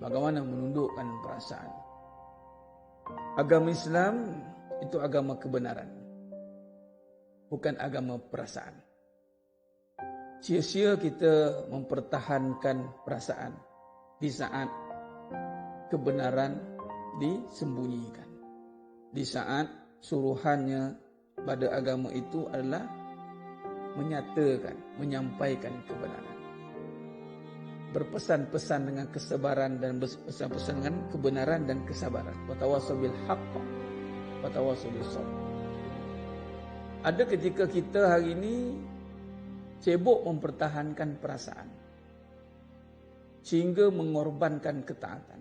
Bagaimana menundukkan perasaan. Agama Islam itu agama kebenaran, bukan agama perasaan. Sia-sia kita mempertahankan perasaan di saat kebenaran disembunyikan. Di saat suruhannya pada agama itu adalah menyatakan, menyampaikan kebenaran. Berpesan-pesan dengan kesabaran dan berpesan-pesan dengan kebenaran dan kesabaran. Watawassaw bil haqq, watawassaw bis sabr. Ada ketika kita hari ini sibuk mempertahankan perasaan sehingga mengorbankan ketaatan.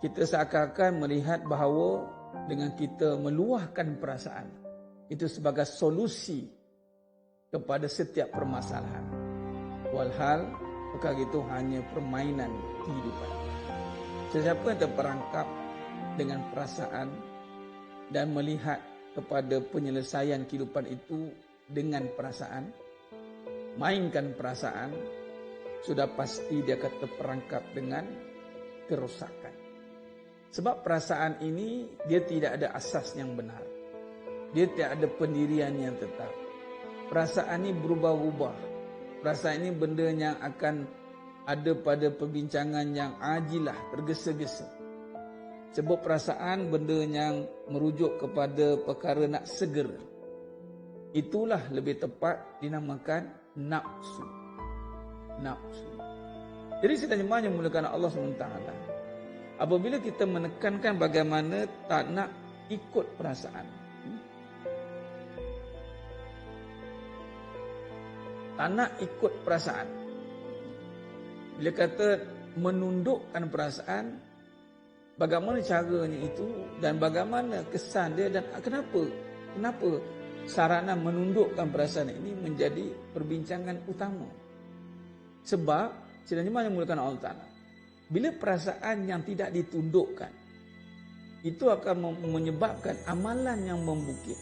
Kita seakan-akan melihat bahawa dengan kita meluahkan perasaan itu sebagai solusi kepada setiap permasalahan. Walhal perkara itu hanya permainan kehidupan. Sesiapa yang terperangkap dengan perasaan dan melihat kepada penyelesaian kehidupan itu dengan perasaan, mainkan perasaan, sudah pasti dia akan terperangkap dengan kerosakan. Sebab perasaan ini dia tidak ada asas yang benar. Dia tidak ada pendirian yang tetap. Perasaan ini berubah-ubah. Perasaan ini benda yang akan ada pada perbincangan yang ajilah, tergesa-gesa. Sebab perasaan benda yang merujuk kepada perkara nak segera. Itulah lebih tepat dinamakan nafsu. Nafsu. Jadi sebenarnya mulakan Allah SWT. Apabila kita menekankan bagaimana tak nak ikut perasaan. Tak nak ikut perasaan. Bila kata menundukkan perasaan, bagaimana caranya itu dan bagaimana kesan dia dan kenapa sarana menundukkan perasaan ini menjadi perbincangan utama. Sebab sebenarnya mulakan Allah Ta'ala. Bila perasaan yang tidak ditundukkan, itu akan menyebabkan amalan yang membukit,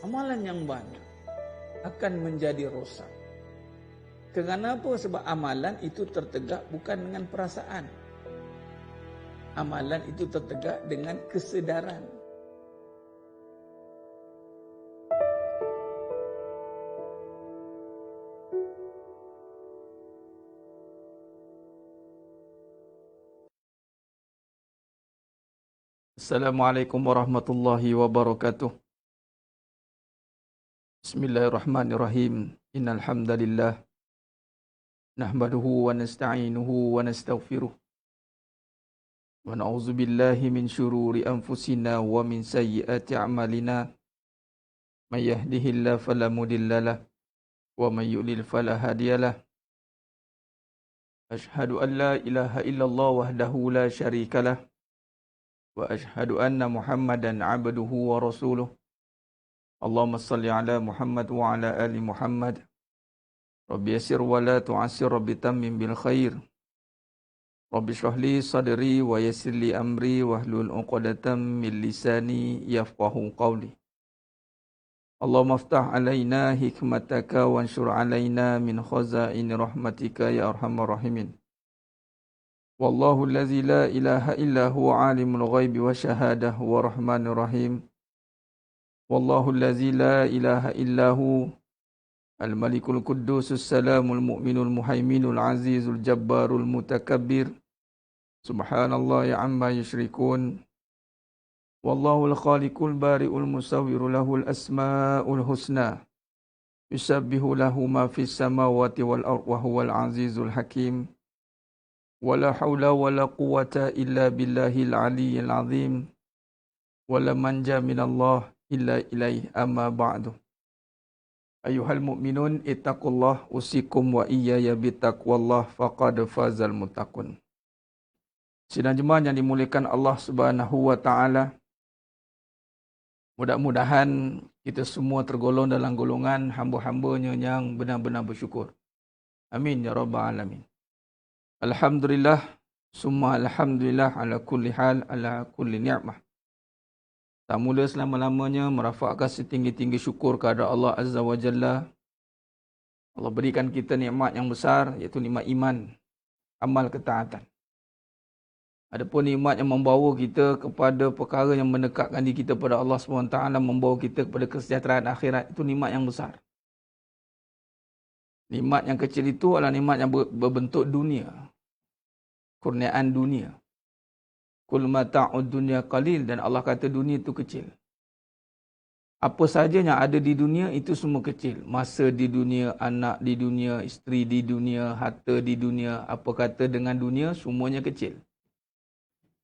amalan yang banyak akan menjadi rosak. Kenapa? Sebab amalan itu tertegak bukan dengan perasaan. Amalan itu tertegak dengan kesedaran. Assalamualaikum warahmatullahi wabarakatuh. Bismillahirrahmanirrahim. Innal hamdalillah nahmaduhu wa nasta'inuhu wa nastaghfiruh. Wa na'udzu billahi min syururi anfusina wa min sayyiati a'malina. May yahdihillahu fala mudhillalah wa may yudlil fala hadiyalah. Asyhadu an la ilaha illallah wahdahu la syarikalah. Wa ashhadu anna Muhammadan abduhu wa rasuluh. Allahumma salli ala Muhammad wa ala ali Muhammad. Rabbi yassir wa la tu'assir, Rabbi tammim bil khair. Rabbi shrah li sadri wa yassir li amri wahlul 'uqdatam min lisani yafqahu qawli. Allahumma aftah alaina hikmataka wanshur alaina min khazaini rahmatika ya arhamar rahimin. Wallahu allazi la ilaha illa huwa alimul ghaibi wa syahadah wa rahmanir rahim. Wallahu allazi la ilaha illa hu al-malikul quddusus salamul mu'minul muhaiminul azizul jabbarul mutakabbir. Subhanallah ya amma yushrikun. Wallahu al-khaliqul bari'ul musawwiru lahul asma'ul husna. Yusabbihu lahu ma fis samawati wal ardi wa huwal azizul hakim. Wala haula wala quwata illa billahil aliyyil azim. Wala manja minallah illa ilaih amma ba'du. Ayuhal mu'minun ittaqullah usikum wa iyaya bittaqwallah faqad fazal muttaqun. Sidang jemaah yang dimuliakan Allah Subhanahu wa taala. Mudah-mudahan kita semua tergolong dalam golongan hamba-hambanya yang benar-benar bersyukur. Amin ya rabbal alamin. Alhamdulillah, summa alhamdulillah ala kulli hal, ala kulli ni'mah. Tak mula selama-lamanya merafakkan setinggi-tinggi syukur kepada Allah Azza wa Jalla. Allah berikan kita nikmat yang besar, iaitu nikmat iman. amal ketaatan. Adapun nikmat yang membawa kita kepada perkara yang mendekatkan diri kita kepada Allah SWT, membawa kita kepada kesejahteraan akhirat, itu nikmat yang besar. Nikmat yang kecil itu adalah nikmat yang berbentuk dunia. Kurniaan dunia. Kul mata'ud dunya qalil, dan Allah kata dunia itu kecil. Apa saja yang ada di dunia itu semua kecil. Masa di dunia, anak di dunia, isteri di dunia, harta di dunia, apa kata dengan dunia, semuanya kecil.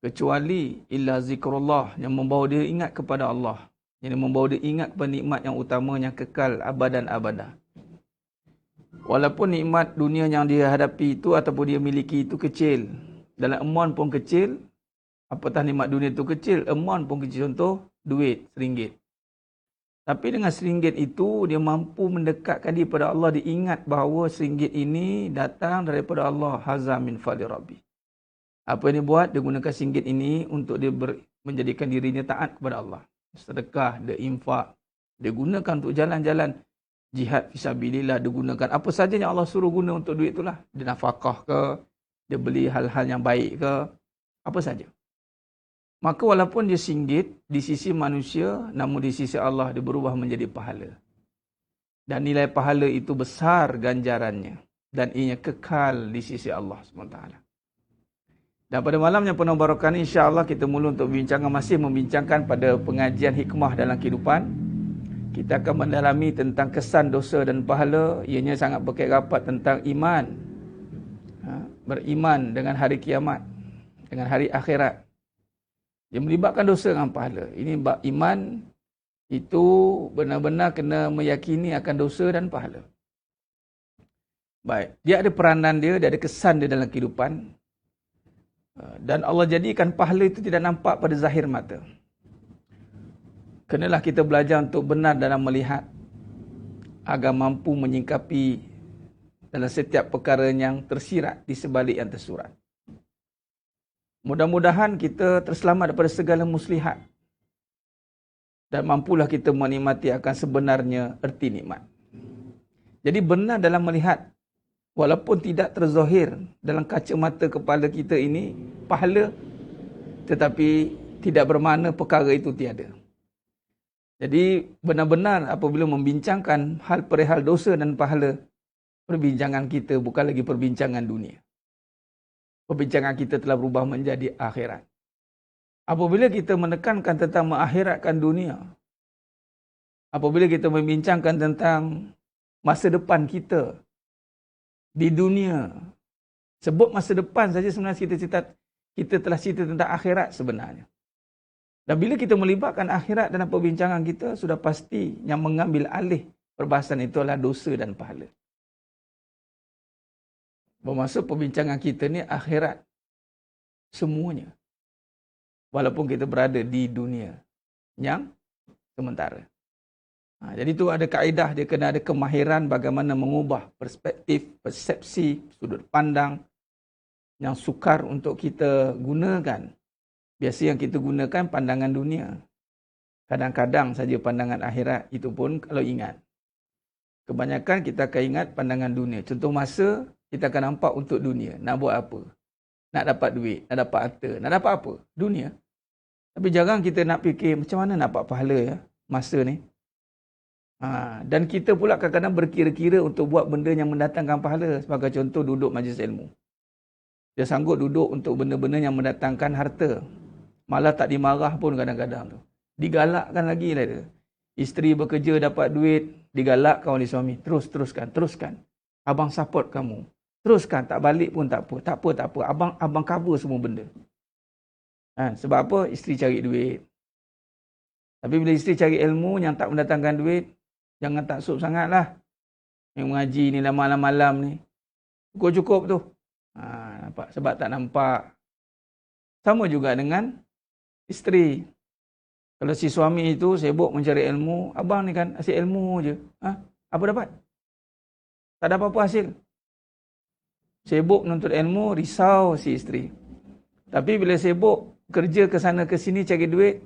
Kecuali illa zikrullah, yang membawa dia ingat kepada Allah. Yang membawa dia ingat kepada nikmat yang utama yang kekal abadan abadah. Walaupun nikmat dunia yang dia hadapi itu ataupun dia miliki itu kecil. Dalam amount pun kecil. Apatah nikmat dunia itu kecil, amount pun kecil. Contoh, duit RM1. Tapi dengan RM1 itu, dia mampu mendekatkan dia pada Allah. Dia ingat bahawa RM1 ini datang daripada Allah. Hazza min fadli Rabbi. Apa yang dia buat? Dia gunakan RM1 ini untuk dia menjadikan dirinya taat kepada Allah. Sedekah, dia infak. Dia gunakan untuk jalan-jalan. Jihad fisabilillah, dia gunakan. Apa saja yang Allah suruh guna untuk duit itulah. Dia nafkah ke, dia beli hal-hal yang baik ke, apa saja. Maka walaupun dia RM1 di sisi manusia, namun di sisi Allah dia berubah menjadi pahala. Dan nilai pahala itu besar ganjarannya. Dan ianya kekal di sisi Allah SWT. Dan pada malam yang penuh barakah ini, insya-Allah kita mula untuk masih membincangkan pada pengajian hikmah dalam kehidupan. Kita akan mendalami tentang kesan dosa dan pahala. Ianya sangat berkait rapat tentang iman. Beriman dengan hari kiamat, dengan hari akhirat. Dia melibatkan dosa dengan pahala. Ini bab iman itu benar-benar kena meyakini akan dosa dan pahala. Baik, dia ada peranan dia ada kesan dia dalam kehidupan. Dan Allah jadikan pahala itu tidak nampak pada zahir mata. Kenalah kita belajar untuk benar dalam melihat agar mampu menyingkapi dalam setiap perkara yang tersirat di sebalik yang tersurat. Mudah-mudahan kita terselamat daripada segala muslihat dan mampulah kita menikmati akan sebenarnya erti nikmat. Jadi benar dalam melihat, walaupun tidak terzahir dalam kacamata kepala kita ini pahala, tetapi tidak bermakna perkara itu tiada. Jadi benar-benar apabila membincangkan hal perihal dosa dan pahala, perbincangan kita bukan lagi perbincangan dunia. Perbincangan kita telah berubah menjadi akhirat. Apabila kita menekankan tentang mengakhiratkan dunia, apabila kita membincangkan tentang masa depan kita di dunia, sebut masa depan saja sebenarnya kita telah cerita tentang akhirat sebenarnya. Dan bila kita melibatkan akhirat dalam perbincangan kita, sudah pasti yang mengambil alih perbahasan itu adalah dosa dan pahala. Bermaksud perbincangan kita ni akhirat semuanya. Walaupun kita berada di dunia yang sementara. Jadi tu ada kaedah, dia kena ada kemahiran bagaimana mengubah perspektif, persepsi, sudut pandang yang sukar untuk kita gunakan. Biasa yang kita gunakan pandangan dunia. Kadang-kadang saja pandangan akhirat, itu pun kalau ingat. Kebanyakan kita akan ingat pandangan dunia. Contoh masa, kita akan nampak untuk dunia. Nak buat apa? Nak dapat duit, nak dapat harta, nak dapat apa? Dunia. Tapi jarang kita nak fikir macam mana nak dapat pahala ya masa ni. Dan kita pula kadang-kadang berkira-kira untuk buat benda yang mendatangkan pahala. Sebagai contoh duduk majlis ilmu. Dia sanggup duduk untuk benda-benda yang mendatangkan harta. Malah tak dimarah pun kadang-kadang tu. Digalakkan lagi lah dia. Isteri bekerja dapat duit, digalakkan oleh suami. Teruskan. Abang support kamu. Teruskan, tak balik pun tak apa. Tak apa. Abang cover semua benda. Sebab apa? Isteri cari duit. Tapi bila isteri cari ilmu yang tak mendatangkan duit, jangan taksub sangatlah. Yang mengaji ni lah malam-malam ni. Cukup tu. Nampak? Sebab tak nampak. Sama juga dengan isteri. Kalau si suami itu sibuk mencari ilmu, abang ni kan asyik ilmu je. Apa dapat? Tak ada apa-apa hasil. Sibuk menuntut ilmu, risau si isteri. Tapi bila sibuk kerja ke sana ke sini cari duit,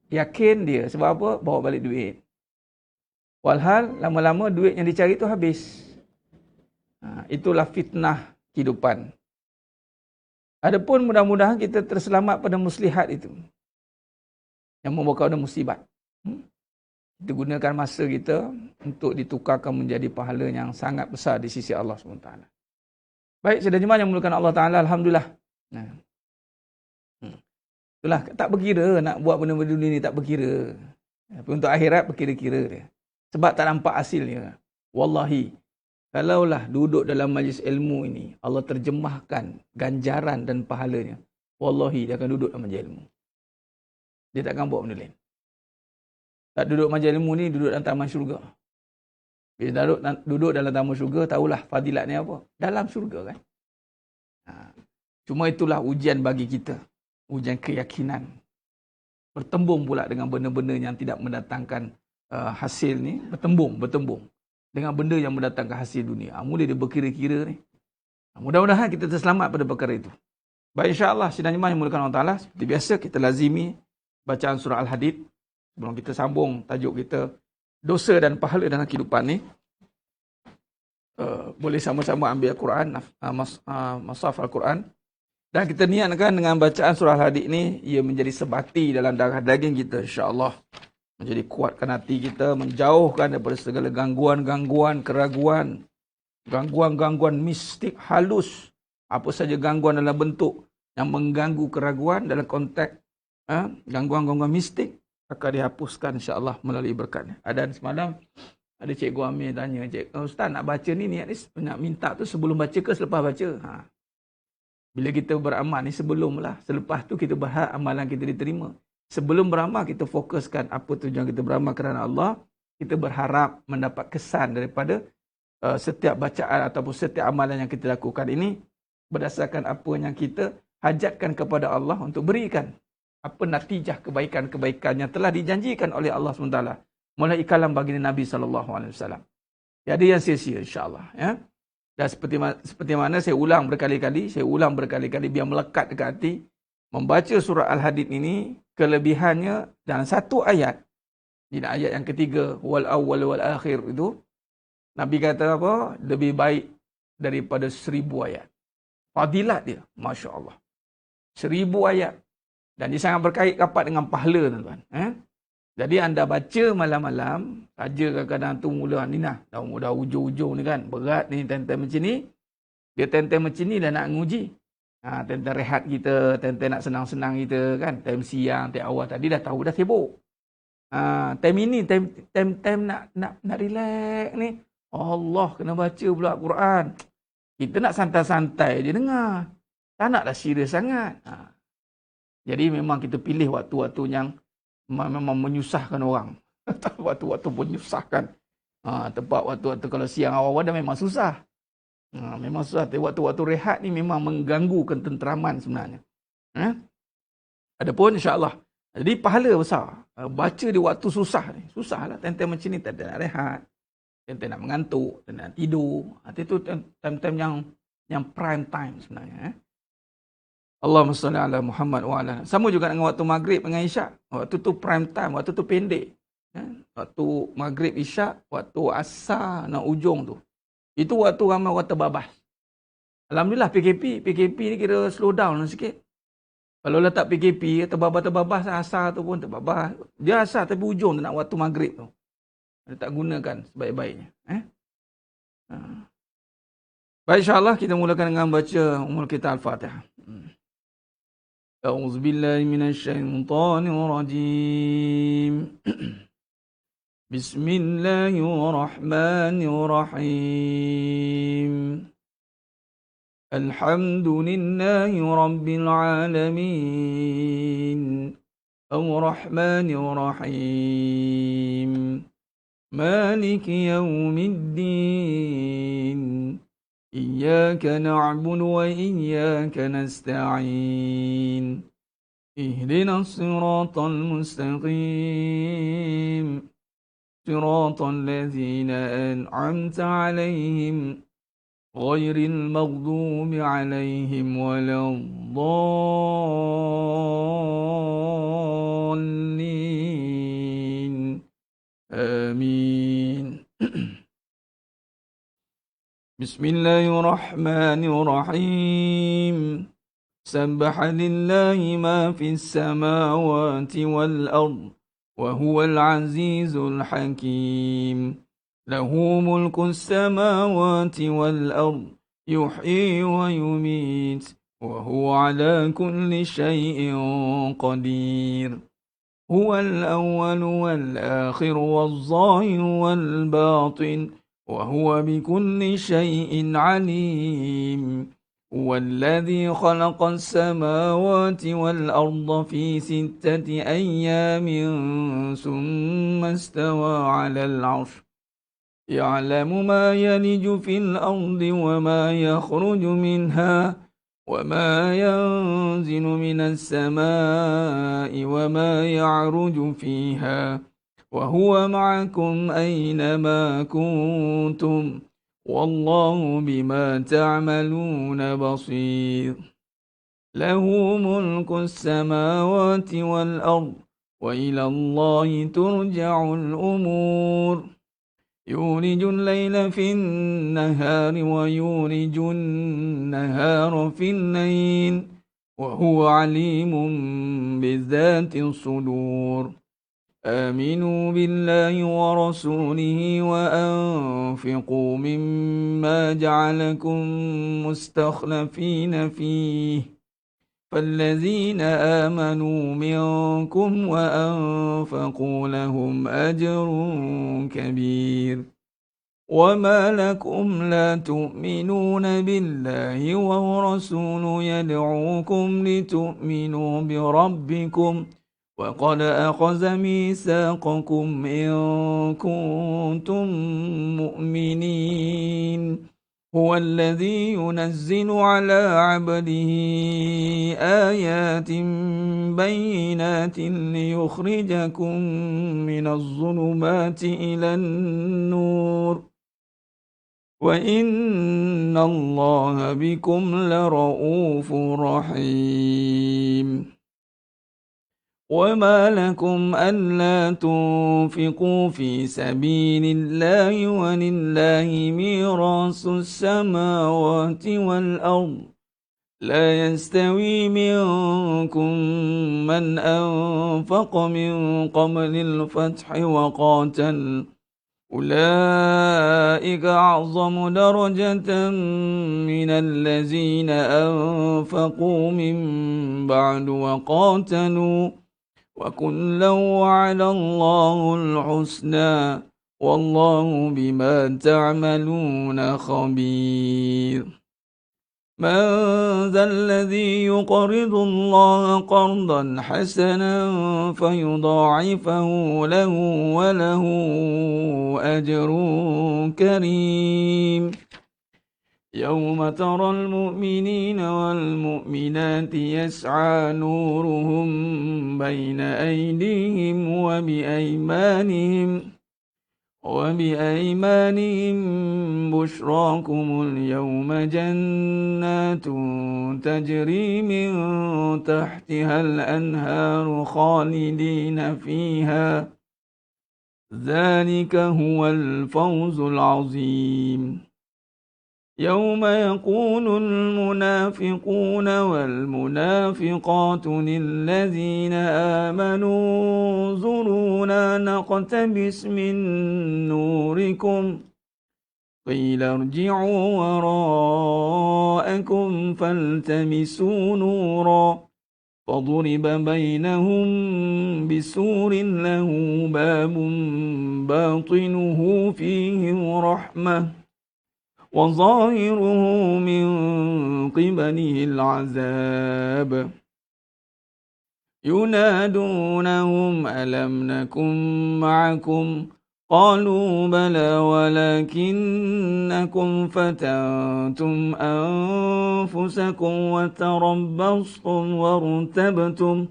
yakin dia. Sebab apa? Bawa balik duit. Walhal, lama-lama duit yang dicari tu habis. Itulah fitnah kehidupan. Adapun mudah-mudahan kita terselamat pada muslihat itu yang membawa kepada musibat. Kita gunakan masa kita untuk ditukarkan menjadi pahala yang sangat besar di sisi Allah SWT. Baik, sedang jemaah yang memerlukan Allah Ta'ala, Alhamdulillah. Nah. Itulah, tak berkira nak buat benda-benda dunia ni, tak berkira. Tapi untuk akhirat, berkira-kira dia. Sebab tak nampak hasilnya. Wallahi, kalaulah duduk dalam majlis ilmu ini, Allah terjemahkan ganjaran dan pahalanya. Wallahi, dia akan duduk dalam majlis ilmu. Dia takkan buat benda lain. Tak duduk majlis ilmu ni, duduk dalam taman syurga. Bila duduk dalam taman syurga, tahulah fadilat ni apa. Dalam syurga kan. Cuma itulah ujian bagi kita. Ujian keyakinan. Bertembung pula dengan benda-benda yang tidak mendatangkan hasil ni. Bertembung. Dengan benda yang mendatangkan hasil dunia. Mula dia berkira-kira ni. Mudah-mudahan kita terselamat pada perkara itu. Baik, insyaAllah sidang jemaah yang dimulakan Allah Ta'ala. Seperti biasa kita lazimi bacaan surah Al-Hadid. Sebelum kita sambung tajuk kita, dosa dan pahala dalam kehidupan ni. Boleh sama-sama ambil Al-Quran, Mashaf Al-Quran. Dan kita niatkan dengan bacaan surah Al-Hadid ni, ia menjadi sebati dalam darah daging kita, insyaAllah. Menjadi kuatkan hati kita, menjauhkan daripada segala gangguan-gangguan, keraguan, gangguan-gangguan mistik, halus. Apa saja gangguan dalam bentuk yang mengganggu keraguan dalam konteks gangguan-gangguan mistik, akan dihapuskan insyaAllah melalui berkatnya. Dan semalam, ada Cikgu Amir tanya, Ustaz nak baca ni, nak minta tu sebelum baca ke selepas baca? Bila kita beramal ni sebelumlah. Selepas tu kita berhak amalan kita diterima. Sebelum beramal kita fokuskan apa tujuan kita beramal kerana Allah. Kita berharap mendapat kesan daripada setiap bacaan ataupun setiap amalan yang kita lakukan ini. Berdasarkan apa yang kita hajatkan kepada Allah untuk berikan. Apa natijah kebaikan-kebaikan yang telah dijanjikan oleh Allah SWT. Mulai kalam baginda Nabi SAW. Tiada yang sia-sia insyaAllah. Ya. Dan seperti mana saya ulang berkali-kali biar melekat dekat hati. Membaca surah Al-Hadid ini, kelebihannya dalam satu ayat. Di ayat yang ketiga, wal awwal wal akhir itu, Nabi kata apa? Lebih baik daripada 1000 ayat. Fadilat dia, Masya Allah. 1000 ayat. Dan dia sangat berkait rapat dengan pahala, tuan-tuan. Jadi anda baca malam-malam, saja kadang-kadang tu mula ni dah hujung-hujung ni kan, berat ni time-time macam ni. Dia time-time macam ni dah nak nguji. Time-time rehat kita, time-time nak senang-senang kita kan, time siang, time awal tadi dah tahu dah sibuk. Time ini, time nak relax ni. Allah, kena baca pula Quran. Kita nak santai-santai je dengar. Tak naklah serius sangat. Jadi memang kita pilih waktu-waktu yang memang menyusahkan orang. Waktu-waktu menyusahkan. Tempat waktu-waktu kalau siang awal-awal dah memang susah. Memang susah. Waktu-waktu rehat ni memang mengganggu ketenteraman sebenarnya. Adapun insyaAllah. Jadi pahala besar. Baca di waktu susah ni. Susah lah. Time-time macam ni tak ada nak rehat. Time-time nak mengantuk. Time nak tidur. Itu time-time yang prime time sebenarnya. Allahumma salli ala Muhammad wa ala. Sama juga dengan waktu maghrib dengan isyak. Waktu tu prime time, waktu tu pendek. Waktu maghrib isyak, waktu asar nak ujung tu. Itu waktu ramai orang terbabas. Alhamdulillah PKP ni kira slow down sikit. Kalau letak PKP, terbabas asar tu pun terbabas. Dia asar tapi ujung tu nak waktu maghrib tu. Dia tak gunakan sebaik-baiknya. Baik, insyaAllah kita mulakan dengan baca umul kita Al-Fatihah. أعوذ بالله من الشيطان الرجيم بسم الله الرحمن الرحيم الحمد لله رب العالمين الرحمن الرحيم مالك يوم الدين إياك نعبد وإياك نستعين اهدنا الصراط المستقيم صراط الذين أنعمت عليهم غير المغضوب عليهم ولا الضالين آمين بسم الله الرحمن الرحيم سبح لله ما في السماوات والأرض وهو العزيز الحكيم له ملك السماوات والأرض يحيي ويميت وهو على كل شيء قدير هو الأول والآخر والظاهر والباطن وهو بكل شيء عليم هو الذي خلق السماوات والأرض في 6 أيام ثم استوى على العرش يعلم ما يلج في الأرض وما يخرج منها وما ينزل من السماء وما يعرج فيها وهو معكم أينما كنتم والله بما تعملون بصير له ملك السماوات والأرض وإلى الله ترجع الأمور يولج الليل في النهار ويولج النهار في الليل وهو عليم بذات الصدور آمنوا بالله ورسوله وأنفقوا مما جعلكم مستخلفين فيه فالذين آمنوا منكم وأنفقوا لهم أجر كبير وما لكم لا تؤمنون بالله ورسوله يدعوكم لتؤمنوا بربكم وقد أخذ ميثاقكم إن كنتم مؤمنين هو الذي ينزل على عبده آيات بينات ليخرجكم من الظلمات إلى النور وإن الله بكم لرؤوف رحيم وما لكم ألا تنفقوا في سبيل الله ولله ميراث السماوات والأرض لا يستوي منكم من أنفق من قبل الفتح وقاتل أولئك أعظم درجة من الذين أنفقوا من بعد وقاتلوا وكلا وعد الله الحسنى والله بما تعملون خبير من ذا الذي يقرض الله قرضا حسنا فيضاعفه له وله أجر كريم يوم ترى المؤمنين والمؤمنات يسعى نورهم بين أيديهم وبأيمانهم بشراكم اليوم جنات تجري من تحتها الأنهار خالدين فيها ذلك هو الفوز العظيم يوم يقول المنافقون والمنافقات للذين آمنوا انظرونا نقتبس من نوركم قيل ارجعوا وراءكم فالتمسوا نورا فضرب بينهم بسور له باب باطنه فيه الرحمة وظاهره من قبله العذاب ينادونهم ألم نكن معكم قالوا بلى ولكنكم فتنتم أنفسكم وتربصتم وارتبتم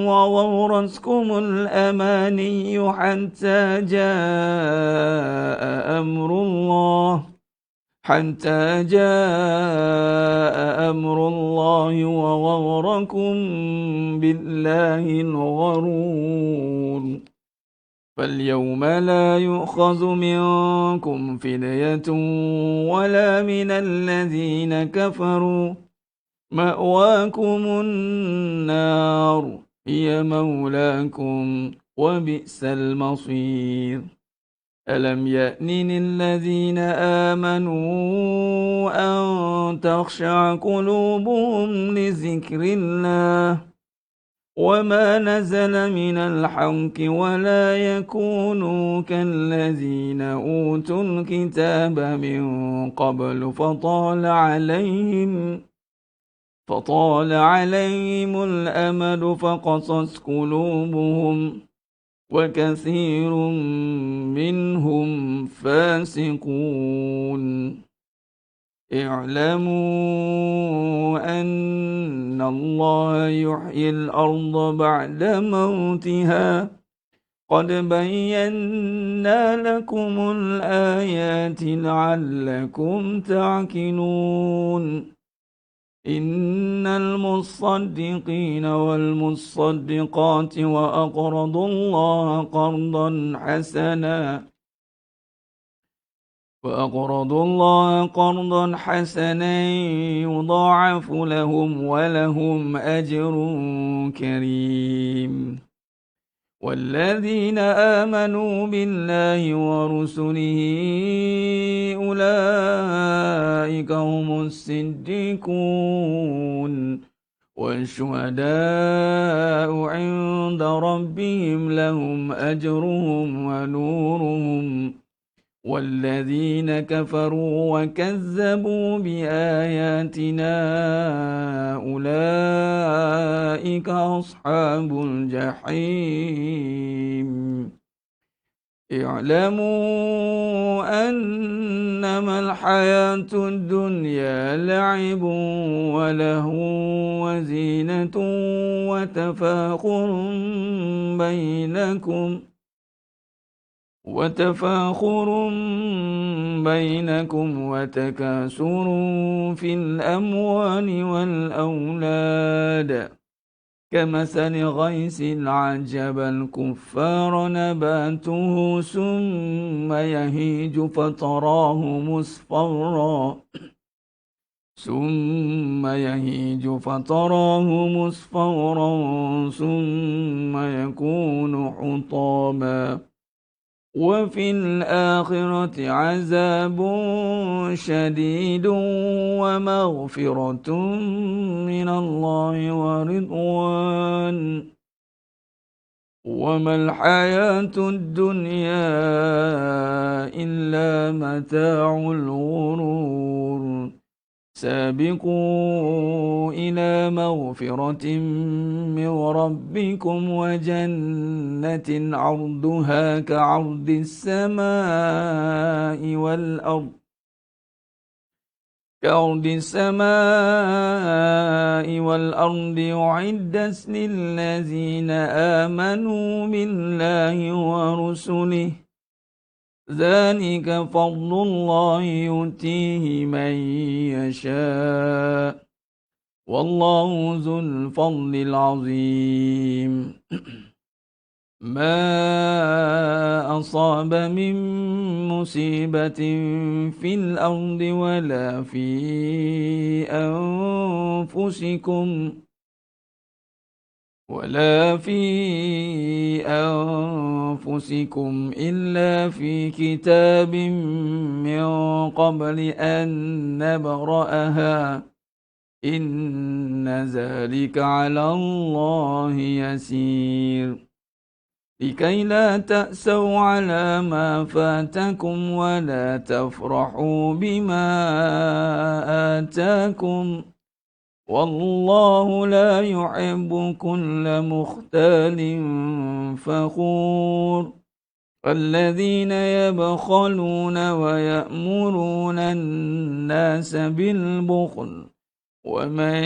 وغرتكم الأماني حتى جاء أمر الله وغركم بالله الغرور فاليوم لا يؤخذ منكم فدية ولا من الذين كفروا مأواكم النار هي مولاكم وبئس المصير ألم يأن للذين آمنوا أن تخشع قلوبهم لذكر الله وما نزل من الحق ولا يكونوا كالذين أوتوا الكتاب من قبل فطال عليهم الأمد فقست قلوبهم وكثير منهم فاسقون اعلموا أن الله يحيي الأرض بعد موتها قد بينا لكم الآيات لعلكم تعقلون إن المصدقين والمصدقات وأقرضوا الله قرضا حسنا يضاعف لهم ولهم أجر كريم والذين آمنوا بالله ورسله أولئك هم الصديقون والشهداء عند ربهم لهم أجرهم ونورهم والذين كفروا وكذبوا بآياتنا أولئك أصحاب الجحيم اعلموا أنما الحياة الدنيا لعب ولهو وزينة وتفاخر بينكم وتكاثر في الأموال والأولاد كمثل غيث أعجب الكفار نباته ثم يهيج فتراه مصفرا ثم يكون حطاما وفي الآخرة عذاب شديد ومغفرة من الله ورضوان وما الحياة الدنيا إلا متاع الغرور سابقوا إلى مغفرة من ربكم وجنة عرضها كعرض السماء والأرض أعدت للذين آمنوا بالله ورسله ذلك فضل الله يؤتيه من يشاء والله ذو الفضل العظيم ما أصاب من مصيبة في الأرض ولا في أنفسكم إلا في كتاب من قبل أن نبرأها إن ذلك على الله يسير لكي لا تأسوا على ما فاتكم ولا تفرحوا بما آتاكم والله لا يحب كل مختال فخور الذين يبخلون ويأمرون الناس بالبخل ومن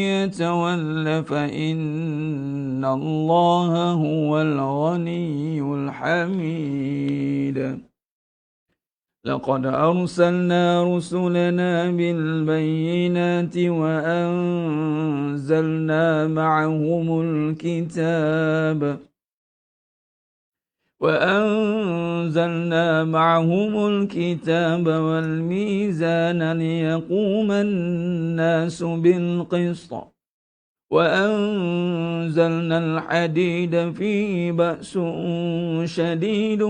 يتول فإن الله هو الغني الحميد لقد أرسلنا رسلنا بالبينات وأنزلنا معهم الكتاب وأنزلنا معهم الكتاب والميزان ليقوم الناس بالقسط وأنزلنا الحديد فيه بأس شديد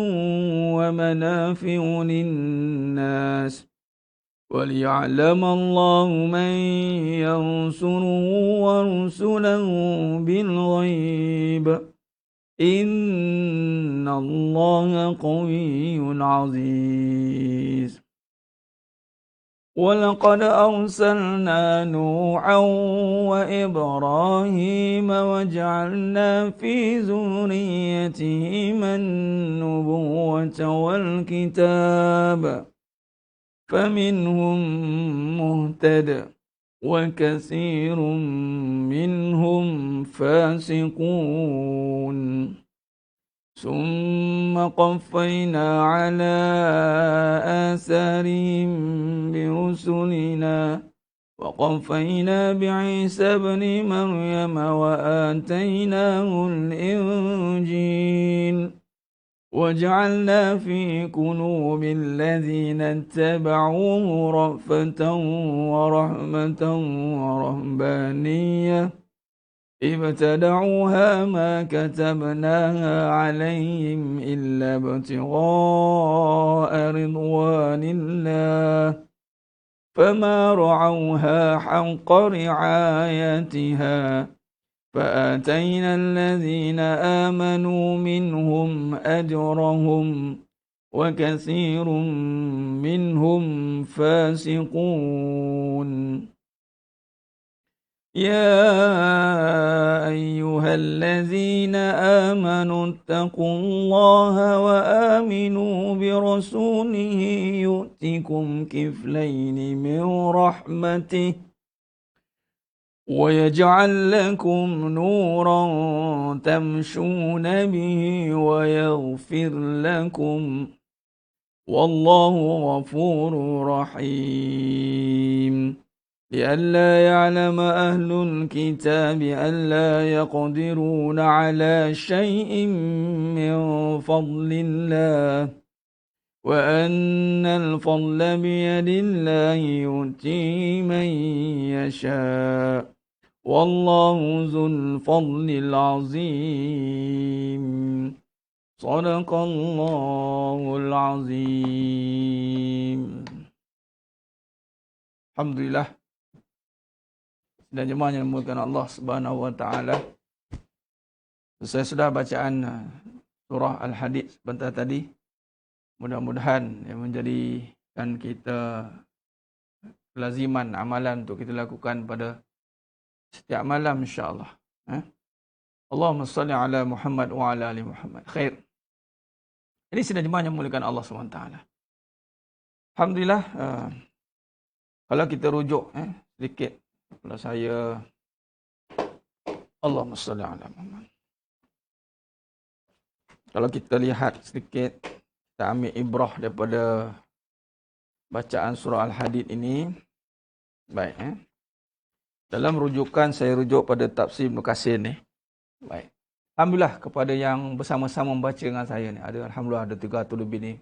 ومنافع للناس وليعلم الله من ينصره ورسله بالغيب إن الله قوي عزيز ولقد أرسلنا نوحا وإبراهيم وجعلنا في ذريتهما النبوة والكتاب فمنهم مهتد وكثير منهم فاسقون ثم قفينا على آثارهم برسلنا وقفينا بعيسى ابن مريم وآتيناه الإنجيل وجعلنا في قلوب الذين اتبعوه رأفة ورحمة ورهبانية ابتدعوها ما كتبناها عليهم إلا ابتغاء رضوان الله فما رعوها حق رعايتها فآتينا الذين آمنوا منهم أجرهم وكثير منهم فاسقون يا أيها الذين آمنوا اتقوا الله وآمنوا برسوله يؤتكم كفلين من رحمته ويجعل لكم نورا تمشون به ويغفر لكم والله غفور رحيم لئلا يعلم أهل الكتاب ألا يقدرون على شيء من فضل الله وأن الفضل بيد الله يؤتيه من يشاء والله ذو الفضل العظيم صدق الله العظيم. Alhamdulillah, dan jemaah yang dimuliakan Allah Subhanahu wa taala. Saya sudah bacaan surah Al-Hadid sebentar tadi. Mudah-mudahan yang menjadikan kita laziman amalan untuk kita lakukan pada setiap malam insya-Allah. Allahumma salli ala Muhammad wa ala ali Muhammad. Khair. Ini sidang jemaah yang dimuliakan Allah Subhanahu wa taala. Alhamdulillah, kalau kita rujuk sedikit, kalau saya Allahumma salli ala Muhammad. Kalau kita lihat sedikit, kita ambil ibrah daripada bacaan surah Al-Hadid ini. Baik, dalam rujukan saya rujuk pada tafsir Ibn Katsir ni. Baik. Alhamdulillah kepada yang bersama-sama membaca dengan saya ni. Alhamdulillah ada 300 lebih ni.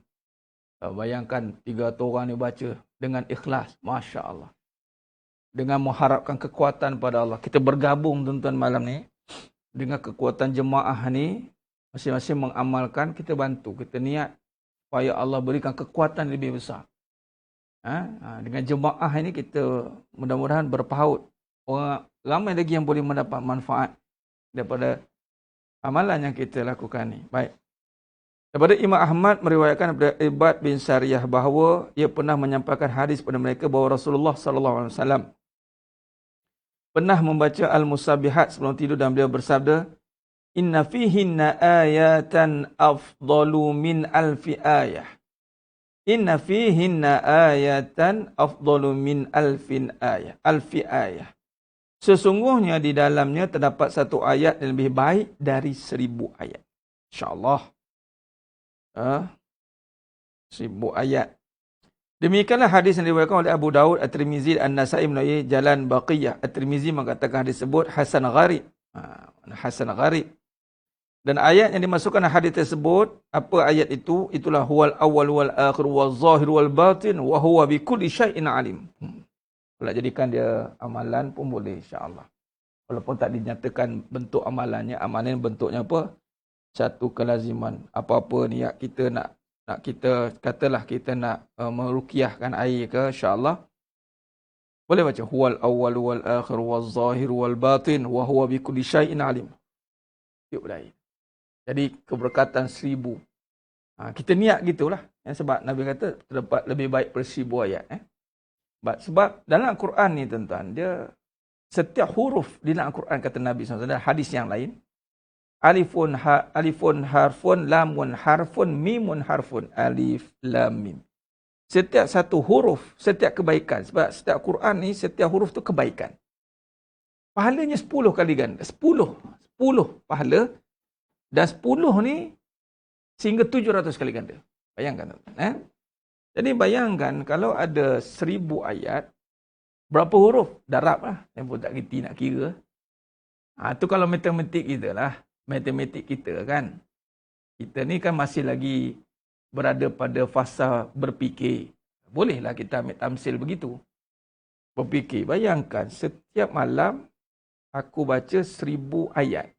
Bayangkan 300 orang ni baca dengan ikhlas, masya-Allah. Dengan mengharapkan kekuatan pada Allah. Kita bergabung tuan-tuan malam ni dengan kekuatan jemaah ni, masing-masing mengamalkan, kita bantu, kita niat supaya Allah berikan kekuatan lebih besar. Dengan jemaah ini kita mudah-mudahan berpaut. Orang ramai lagi yang boleh mendapat manfaat daripada amalan yang kita lakukan ni. Baik. Daripada Imam Ahmad meriwayatkan daripada Ibad bin Sariyah bahawa ia pernah menyampaikan hadis kepada mereka bahawa Rasulullah sallallahu alaihi wasallam pernah membaca Al-Musabbihat sebelum tidur dan beliau bersabda, "Inna fihinna ayatan afdalu min alfi ayah." Inna fihinna ayatan afdalu min alfi ayah. Sesungguhnya di dalamnya terdapat satu ayat yang lebih baik dari 1000 ayat. InsyaAllah. 1000 ayat. Demikianlah hadis yang diriwayatkan oleh Abu Daud, At-Tirmizi, An-Nasa'i melalui jalan Baqiyah. At-Tirmizi mengatakan hadis tersebut hasan gharib. Hasan gharib. Dan ayat yang dimasukkan dalam hadis tersebut, apa ayat itu? Itulah huwal awwal wal akhir wal zahir wal batin wa huwa bikulli syai'in alim. Kalau jadikan dia amalan pun boleh, insya-Allah. Walaupun tak dinyatakan bentuk amalannya, amalan bentuknya apa? Satu kelaziman. Apa-apa niat kita nak kita katalah kita nak meruqyahkan air ke, insya-Allah boleh baca huwal awwal wal akhir wal zahir wal batin wa huwa bikulli syai'in alim. Yuk berair. Jadi keberkatan 1000. Kita niat gitulah. Sebab Nabi kata terdapat lebih baik per 1000 ayat. Sebab dalam Al-Quran ni tuan-tuan, dia setiap huruf di dalam Al-Quran kata Nabi SAW, hadis yang lain, alifun harfun, lamun harfun, mimun harfun, alif, lam, mim. Setiap satu huruf, setiap kebaikan. Sebab setiap Quran ni, setiap huruf tu kebaikan. Pahalanya 10 kali ganda. 10 pahala. Dan 10 ni sehingga 700 kali ganda. Bayangkan. Jadi bayangkan kalau ada 1000 ayat, berapa huruf? Darab lah. Saya pun tak kerti nak kira. Tu kalau matematik kita lah. Matematik kita kan. Kita ni kan masih lagi berada pada fasa berfikir. Bolehlah kita ambil tamsil begitu. Berfikir. Bayangkan setiap malam aku baca 1000 ayat.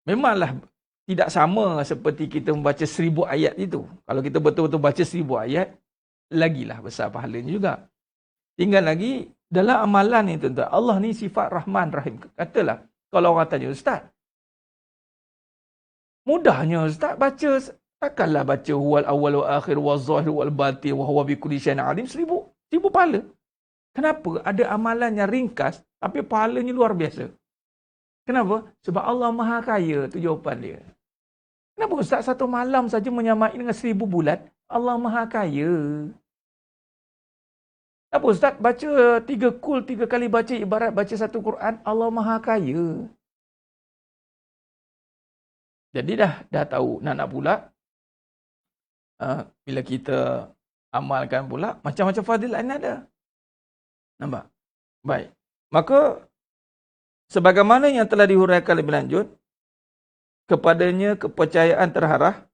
Memanglah tidak sama seperti kita membaca 1000 ayat itu. Kalau kita betul-betul baca 1000 ayat, lagilah besar pahalanya juga. Tinggal lagi, dalam amalan ni tuan-tuan, Allah ni sifat Rahman Rahim. Katalah, kalau orang tanya, Ustaz, mudahnya Ustaz baca, takkanlah baca huwal awwal wa akhir wa zahir wal batin wa huwa bikulli syai'in alim 1000 pahala. Kenapa? Ada amalan yang ringkas, tapi pahalanya luar biasa. Kenapa? Sebab Allah Maha Kaya, tu jawapan dia. Kenapa Ustaz satu malam saja menyamai dengan 1000 bulan? Allah Maha Kaya. Kenapa Ustaz baca 3 kali baca ibarat baca satu Quran? Allah Maha Kaya. Jadi dah tahu nak pula. Bila kita amalkan pula, macam-macam fadilat ini ada. Nampak? Baik. Maka sebagaimana yang telah dihuraikan lebih lanjut, kepadanya kepercayaan terharah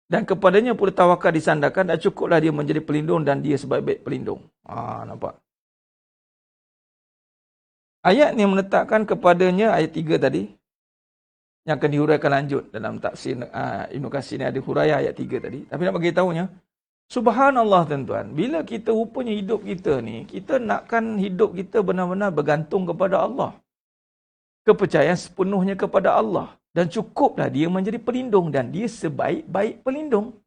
dan kepadanya pula tawakal disandarkan dan cukuplah dia menjadi pelindung dan dia sebaik-baik pelindung. Nampak? Ayat ni menetapkan kepadanya, ayat 3 tadi, yang akan dihuraikan lanjut dalam tafsir Ibn Katsir ni ada huraian ayat 3 tadi. Tapi nak bagi tahunya, subhanallah tuan-tuan, bila kita rupanya hidup kita ni, kita nakkan hidup kita benar-benar bergantung kepada Allah. Kepercayaan sepenuhnya kepada Allah. Dan cukuplah dia menjadi pelindung. Dan dia sebaik-baik pelindung.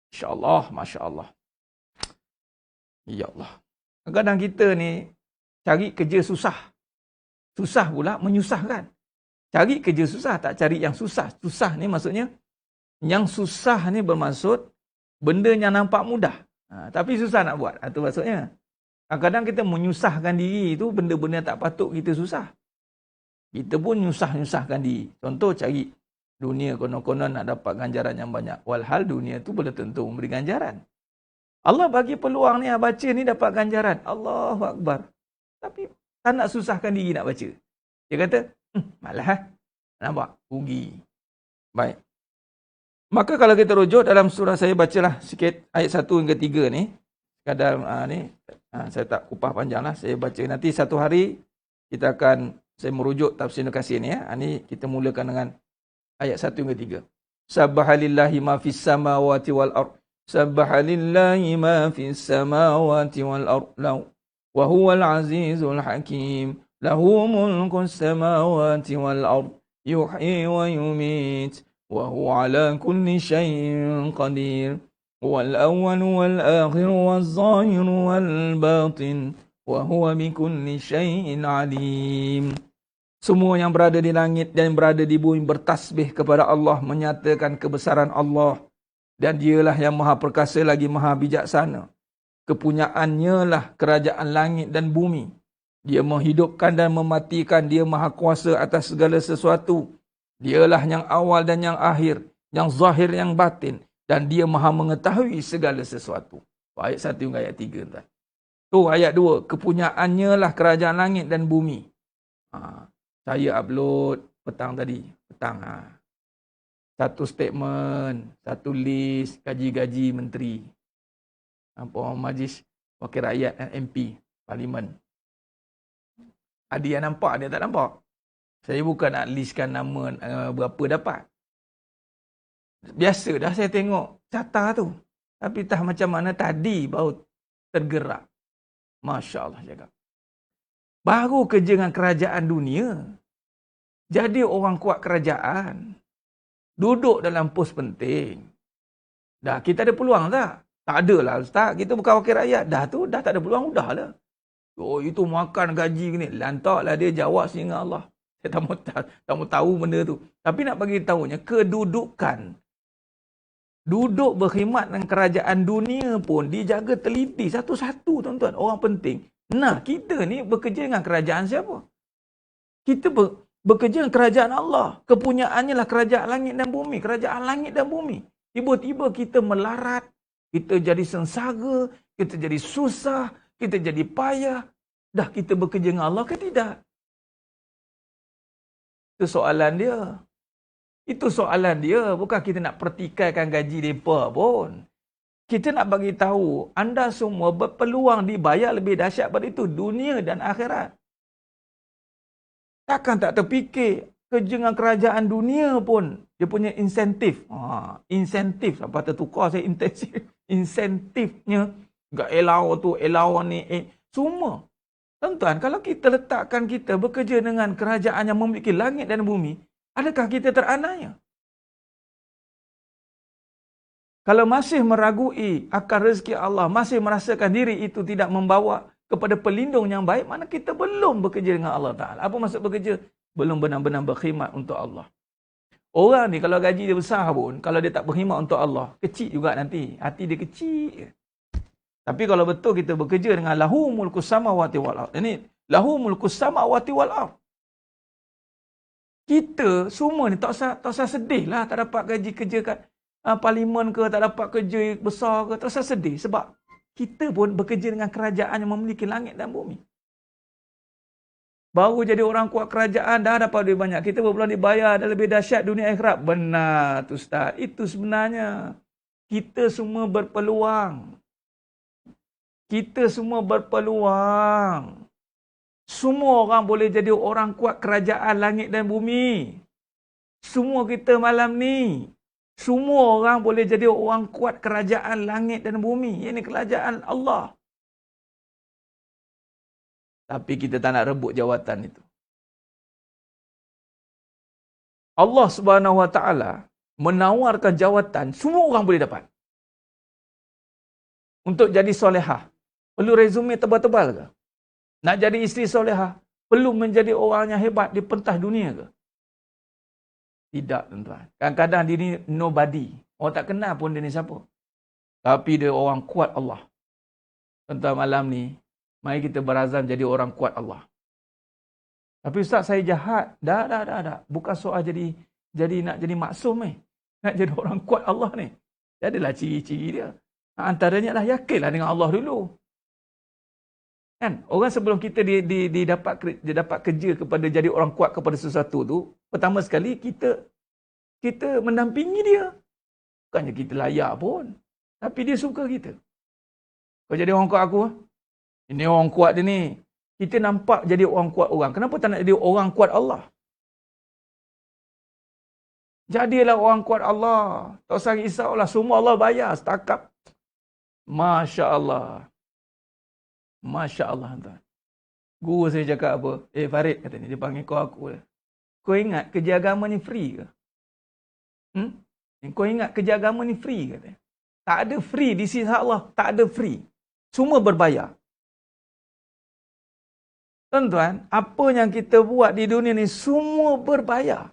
InsyaAllah, Masya Allah. Ya Allah. Kadang-kadang kita ni cari kerja susah. Susah pula menyusahkan. Cari kerja susah, tak cari yang susah. Susah ni maksudnya, yang susah ni bermaksud benda yang nampak mudah. Tapi susah nak buat. Itu maksudnya. Kadang-kadang kita menyusahkan diri itu benda-benda tak patut kita susah. Kita pun nyusah-nyusahkan diri. Contoh cari dunia konon-konon nak dapat ganjaran yang banyak. Walhal dunia tu belum tentu memberi ganjaran. Allah bagi peluang ni, baca ni dapat ganjaran. Allahu Akbar. Tapi tak nak susahkan diri nak baca. Dia kata, malah nampak, rugi. Baik. Maka kalau kita rujuk dalam surah, saya bacalah sikit ayat 1 hingga 3 ni. Kadang saya tak kupah panjang lah. Saya baca nanti satu hari kita akan, saya merujuk tafsir Ibn Katsir ni ya. Ini kita mulakan dengan ayat 1 hingga 3. Sabbahalillahi ma fis samawati wal ard. Sabbahalillahi ma fis samawati wal ard. Wa huwal azizul hakim. Lahu mulkus samawati wal ard. Yuhyi wa yumit. Wa huwa ala kulli syai'in qadir. Wal awwal wal akhir wal zahir wal batin. Wa huwa bikulli syai'in alim. Semua yang berada di langit dan berada di bumi bertasbih kepada Allah, menyatakan kebesaran Allah. Dan dialah yang maha perkasa lagi maha bijaksana. Kepunyaannya lah kerajaan langit dan bumi. Dia menghidupkan dan mematikan, dia maha kuasa atas segala sesuatu. Dialah yang awal dan yang akhir, yang zahir yang batin. Dan dia maha mengetahui segala sesuatu. Ayat 1 hingga ayat 3. Entah. Tu ayat 2. Kepunyaannya lah kerajaan langit dan bumi. Saya upload petang tadi. Petang. Satu statement, satu list gaji-gaji menteri. Majlis Wakil Rakyat dan MP, Parlimen. Ada yang nampak, ada yang tak nampak. Saya bukan nak listkan nama berapa dapat. Biasa dah saya tengok carta tu. Tapi tak macam mana tadi baru tergerak. Masya Allah cakap. Baru kerja dengan kerajaan dunia. Jadi orang kuat kerajaan. Duduk dalam pos penting. Dah kita ada peluang tak? Tak ada lah Ustaz. Kita bukan wakil rakyat. Dah tak ada peluang. Dah lah. Oh itu makan gaji ni. Lantaklah dia jawab sehingga Allah. Saya tak mau tahu benda tu. Tapi nak bagi tahunya kedudukan. Duduk berkhidmat dengan kerajaan dunia pun dijaga teliti satu-satu tuan-tuan. Orang penting. Nah kita ni bekerja dengan kerajaan siapa? Kita bekerja dengan kerajaan Allah. Kepunyaannya lah kerajaan langit dan bumi. Kerajaan langit dan bumi. Tiba-tiba kita melarat. Kita jadi sengsara. Kita jadi susah. Kita jadi payah. Dah kita bekerja dengan Allah ke tidak? Itu soalan dia. Itu soalan dia. Bukan kita nak pertikaikan gaji mereka pun. Kita nak bagi tahu anda semua berpeluang dibayar lebih dahsyat pada itu. Dunia dan akhirat. Takkan tak terfikir kerja dengan kerajaan dunia pun. Dia punya insentif. Insentif. Sampai tertukar saya intensif. Insentifnya. Enggak allow ni. Semua. Tuan-tuan, kalau kita letakkan kita bekerja dengan kerajaan yang memiliki langit dan bumi, adakah kita teranaya? Kalau masih meragui akan rezeki Allah, masih merasakan diri itu tidak membawa kepada pelindung yang baik, mana kita belum bekerja dengan Allah Ta'ala. Apa maksud bekerja? Belum benar-benar berkhidmat untuk Allah. Orang ni kalau gaji dia besar pun, kalau dia tak berkhidmat untuk Allah, kecil juga nanti. Hati dia kecil. Tapi kalau betul kita bekerja dengan lahu mulkus samawati wal ardh. Ini lahu mulkus samawati wal ardh. Kita semua ni tak usah sedih lah tak dapat gaji kerja kat parlimen ke, tak dapat kerja besar ke, tak usah sedih sebab kita pun bekerja dengan kerajaan yang memiliki langit dan bumi. Baru jadi orang kuat kerajaan dah dapat duit banyak. Kita berbulan dibayar dah lebih dahsyat dunia akhirat. Benar tu Ustaz. Itu sebenarnya. Kita semua berpeluang. Kita semua berpeluang. Semua orang boleh jadi orang kuat kerajaan langit dan bumi. Semua kita malam ni. Semua orang boleh jadi orang kuat kerajaan langit dan bumi. Ini kerajaan Allah. Tapi kita tak nak rebut jawatan itu. Allah Subhanahu Wa Taala menawarkan jawatan semua orang boleh dapat. Untuk jadi solehah. Perlu resume tebal-tebal ke? Nak jadi isteri solehah, perlu menjadi orang yang hebat di pentas dunia ke? Tidak, tuan-tuan. Kadang-kadang dia ni nobody. Orang tak kenal pun dia ni siapa. Tapi dia orang kuat Allah. Tuan-tuan, malam ni, mari kita berazam jadi orang kuat Allah. Tapi Ustaz, saya jahat. Dah. Bukan soal jadi nak jadi maksum ni. Nak jadi orang kuat Allah ni. Dia adalah ciri-ciri dia. Antaranya lah yakinlah dengan Allah dulu. Kan? Orang sebelum kita dia dapat kerja kepada jadi orang kuat kepada sesuatu tu, pertama sekali kita mendampingi dia. Bukannya kita layak pun. Tapi dia suka kita. Kau jadi orang kuat aku. Ini orang kuat dia ni. Kita nampak jadi orang kuat orang. Kenapa tak nak jadi orang kuat Allah? Jadilah orang kuat Allah. Tak usah risaulah. Semua Allah bayar setakat. Masya Allah. Masya Allah. Guru saya cakap apa? Farid katanya. Dia panggil kau aku. Kau ingat kerja agama ni free ke? Kau ingat kerja agama ni free katanya. Tak ada free di sisi Allah. Tak ada free. Semua berbayar. Tuan-tuan, apa yang kita buat di dunia ni semua berbayar.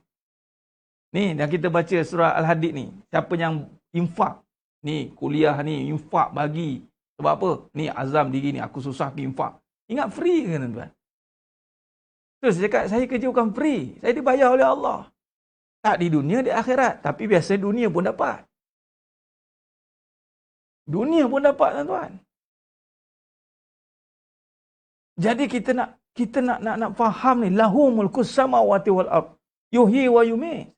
Ni, yang kita baca surah Al-Hadid ni. Siapa yang infak. Ni, kuliah ni, infak bagi. Sebab apa? Ni azam diri ni, aku susah pergi infak. Ingat free ke tuan-tuan? Terus saya cakap, saya kerja bukan free. Saya dibayar oleh Allah. Tak di dunia, di akhirat. Tapi biasa dunia pun dapat. Dunia pun dapat tuan-tuan. Jadi kita nak faham ni. Lahu mulkus samawati wal ardh. Yuhyi wa yumiit.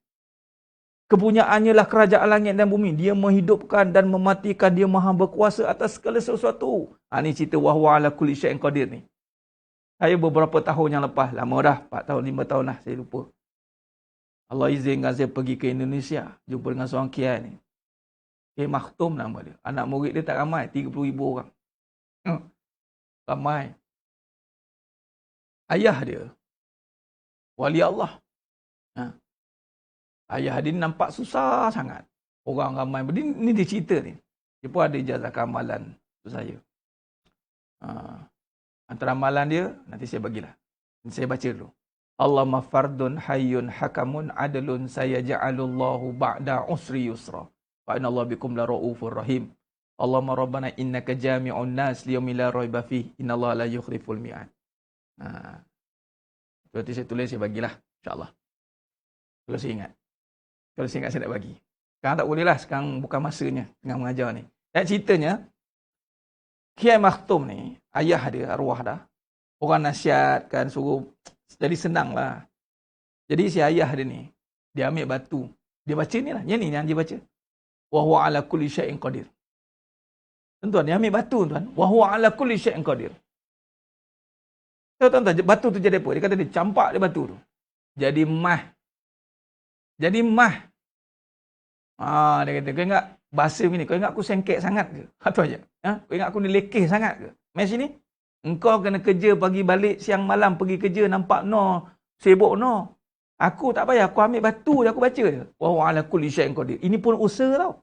Kepunyaannya lah kerajaan langit dan bumi. Dia menghidupkan dan mematikan. Dia maha berkuasa atas segala sesuatu. Ini cerita wa huwa ala kulli syai'in qadir ni. Saya beberapa tahun yang lepas, lama dah, 4 tahun, 5 tahun lah, saya lupa. Allah izinkan saya pergi ke Indonesia, jumpa dengan seorang kiai ni. Kiai Makhtum nama dia. Anak murid dia tak ramai, 30,000 orang. Ramai. Ayah dia, wali Allah. Ayah dia nampak susah sangat. Orang ramai. Ni dia cerita ni. Dia pun ada ijazah keamalan untuk saya. Antara amalan dia, nanti saya bagilah. Saya baca dulu. Allahumma fardun hayyun hakamun adlun sayaja'alullahu ba'da usri yusra. Wa inna Allah bikum la ra'ufur rahim. Allahumma rabbana innaka jami'un nas liyawmin la raiba fihi. Inna Allah la yukhliful mi'ad. Berarti saya tulis, saya bagilah. InsyaAllah. Kalau saya ingat. Kalau saya ingat, saya nak bagi. Sekarang tak boleh lah. Sekarang bukan masanya tengah mengajar ni. Dan ceritanya, Kiai Makhtum ni, ayah dia, arwah dah. Orang nasihatkan, suruh. Jadi senang lah. Jadi si ayah dia ni, dia ambil batu. Dia baca ni lah. Yang ni yang dia baca. Wa huwa ala kulli syai'in qadir. Tuan-tuan, dia ambil batu tuan. Wa huwa ala kulli syai'in qadir. Tuan-tuan, batu tu jadi apa? Dia kata dia campak dia batu tu. Jadi mah. Jadi mah. Dia kata, kau ingat bahasa begini, kau ingat aku sengkek sangat ke? Itu aja. Kau ingat aku ni lekeh sangat ke? Mari sini. Engkau kena kerja pagi balik, siang malam pergi kerja, nampak no, sibuk no. Aku tak payah, aku ambil batu je, aku baca je. Wa huwa ala kulli syai'in qadir. Ini pun usaha tau.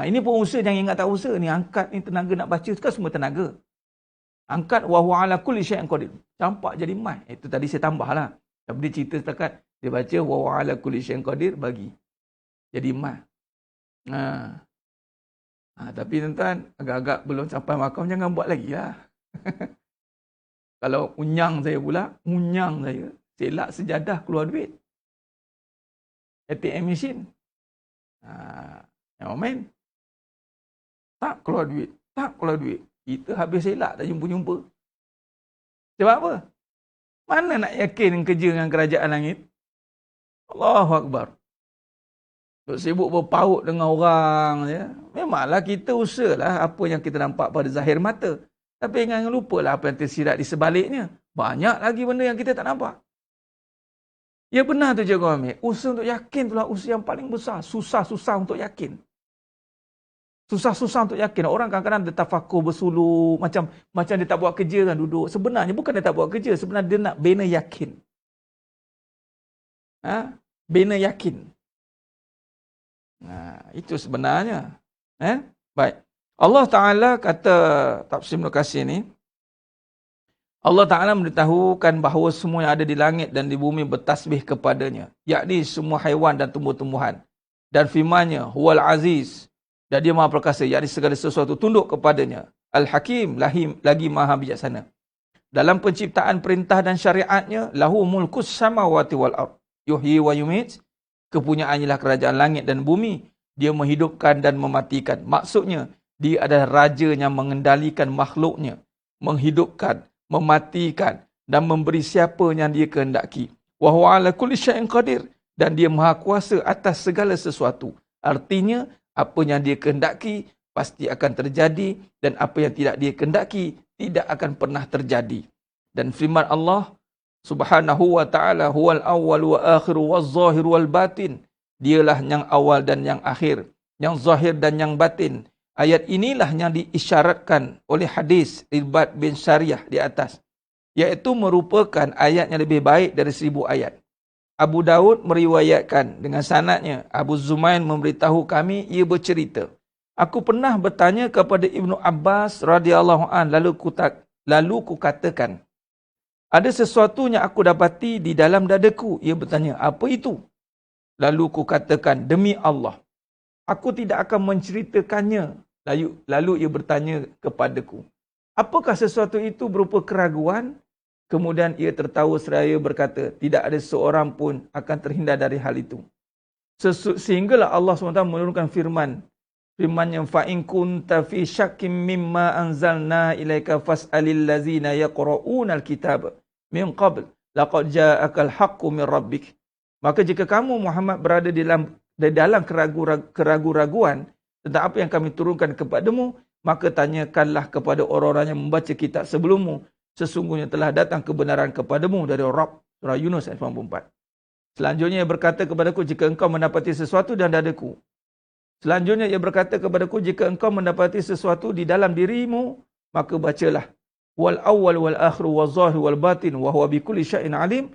Ini pun usaha, jangan ingat tak usaha. Ni angkat ni tenaga nak baca, kan semua tenaga. Angkat wa huwa ala kulli syai'in qadir. Campak jadi mat. Itu tadi saya tambah lah. Tapi dia cerita setakat, dia baca wa huwa ala kulli syai'in qadir, bagi. Jadi mat. Tapi tuan-tuan, agak-agak belum sampai makam, jangan buat lagi lah. Kalau unyang saya pula, selak sejadah keluar duit. ATM machine. Yang main. Tak keluar duit. Kita habis selak, tak jumpa-jumpa. Sebab apa? Mana nak yakin kerja dengan kerajaan langit? Allahu Akbar. Duk sibuk berpaut dengan orang. Ya. Memanglah kita usahalah apa yang kita nampak pada zahir mata. Tapi jangan lupalah apa yang tersirat di sebaliknya. Banyak lagi benda yang kita tak nampak. Ya benar tu Cikgu Amir. Usaha untuk yakin itulah usaha yang paling besar. Susah-susah untuk yakin. Susah-susah untuk yakin. Orang kadang-kadang dia tafakur bersuluh. Macam dia tak buat kerja kan duduk. Sebenarnya bukan dia tak buat kerja. Sebenarnya dia nak bina yakin. Bina yakin. Itu sebenarnya. Baik. Allah Ta'ala kata Tafsir Ibn Katsir ni, Allah Ta'ala memberitahukan bahawa semua yang ada di langit dan di bumi bertasbih kepadanya, yakni semua haiwan dan tumbuh-tumbuhan. Dan firman-Nya, Huwal Aziz, dan dia maha perkasa, yakni segala sesuatu tunduk kepadanya. Al-Hakim, lagi maha bijaksana. Dalam penciptaan perintah dan syariatnya, lahu mulkus samawati wal ard, yuhyi wa yumiit, kepunyaannya lah kerajaan langit dan bumi. Dia menghidupkan dan mematikan. Maksudnya, dia adalah raja yang mengendalikan makhluknya, menghidupkan, mematikan dan memberi siapa yang dia kehendaki. Wa huwa ala kulli syai'in qadir, dan dia maha kuasa atas segala sesuatu. Artinya, apa yang dia kehendaki pasti akan terjadi, dan apa yang tidak dia kehendaki tidak akan pernah terjadi. Dan firman Allah Subhanahu wa ta'ala, huwal awwal wa akhir wa zahir wal batin. Dialah yang awal dan yang akhir, yang zahir dan yang batin. Ayat inilah yang diisyaratkan oleh hadis Irbad bin Sariyah di atas, iaitu merupakan ayat yang lebih baik dari 1000 ayat. Abu Daud meriwayatkan dengan sanadnya, Abu Zumain memberitahu kami, ia bercerita, aku pernah bertanya kepada Ibnu Abbas radhiyallahu an, lalu ku katakan, ada sesuatu yang aku dapati di dalam dadaku. Ia bertanya, apa itu? Lalu ku katakan, demi Allah, aku tidak akan menceritakannya. Lalu ia bertanya kepadaku, apakah sesuatu itu berupa keraguan? Kemudian ia tertawa seraya berkata, tidak ada seorang pun akan terhindar dari hal itu. Sehinggalah Allah SWT menurunkan firman yang fa'in kunta fi syakkim mimma anzalna ilaika fas'alil lazina yaqra'una alkitab min qabl laqad ja'akal haqqu min rabbik. Maka jika kamu Muhammad berada di dalam keraguan tentang apa yang kami turunkan kepadamu, maka tanyakanlah kepada orang-orang yang membaca kitab sebelummu. Sesungguhnya telah datang kebenaran kepadamu dari Rabb. Surah Yunus ayat 94. Selanjutnya ia berkata kepadaku, jika engkau mendapati sesuatu dalam dadaku. Selanjutnya ia berkata kepadaku, jika engkau mendapati sesuatu di dalam dirimu, maka bacalah. Wal awwal wal akhir wal zahir wal batin wa huwa bikulli syai'in alim.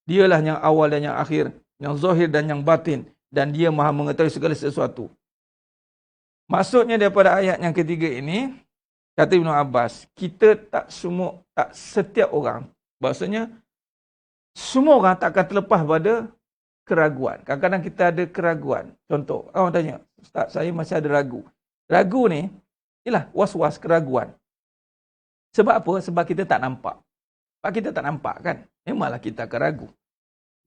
Dialah yang awal dan yang akhir, yang zahir dan yang batin, dan dia Maha mengetahui segala sesuatu. Maksudnya daripada ayat yang ketiga ini, kata Ibn Abbas, kita tak setiap orang, maksudnya semua orang tak akan terlepas pada keraguan. Kadang-kadang kita ada keraguan. Contoh, orang tanya, Ustaz, saya masih ada ragu. Ragu ni, ialah was-was, keraguan. Sebab apa? Sebab kita tak nampak. Sebab kita tak nampak kan? Memanglah kita akan ragu.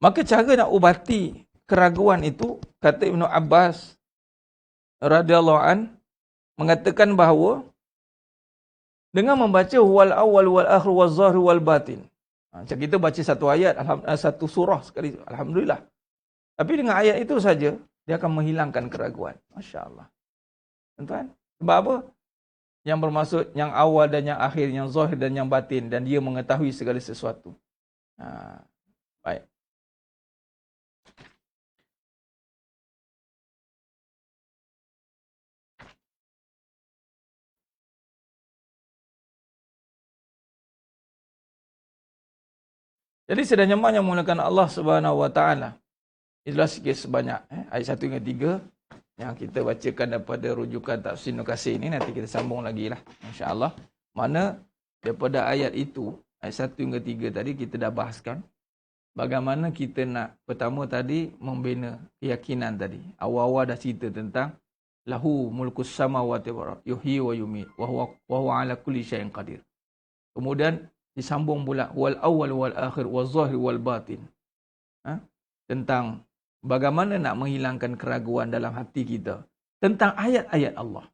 Maka cara nak ubati keraguan itu, kata Ibn Abbas radhiyallahu an, mengatakan bahawa dengan membaca wal awal wal akhir wal zahir wal batin. Macam kita baca satu ayat, satu surah sekali, alhamdulillah. Tapi dengan ayat itu saja, dia akan menghilangkan keraguan. Masya Allah. Tuan-tuan, sebab apa? Yang bermaksud yang awal dan yang akhir, yang zahir dan yang batin, dan dia mengetahui segala sesuatu. Baik. Jadi sedang jemaah yang menggunakan Allah Subhanahu Wa Taala. Itulah sikit sebanyak ayat 1 hingga 3 yang kita bacakan daripada rujukan Tafsir Ibn Katsir ini. Nanti kita sambung lagi lah, insya-Allah. Mana daripada ayat itu, ayat 1 hingga 3 tadi kita dah bahaskan bagaimana kita nak, pertama tadi membina keyakinan tadi. Awal-awal dah cerita tentang lahu mulkus samawati wal ardi yuhyi wa yumiit wa huwa ala kulli syai'in qadir. Kemudian disambung pula wal awwal wal akhir wal zahir wal batin. Tentang bagaimana nak menghilangkan keraguan dalam hati kita tentang ayat-ayat Allah.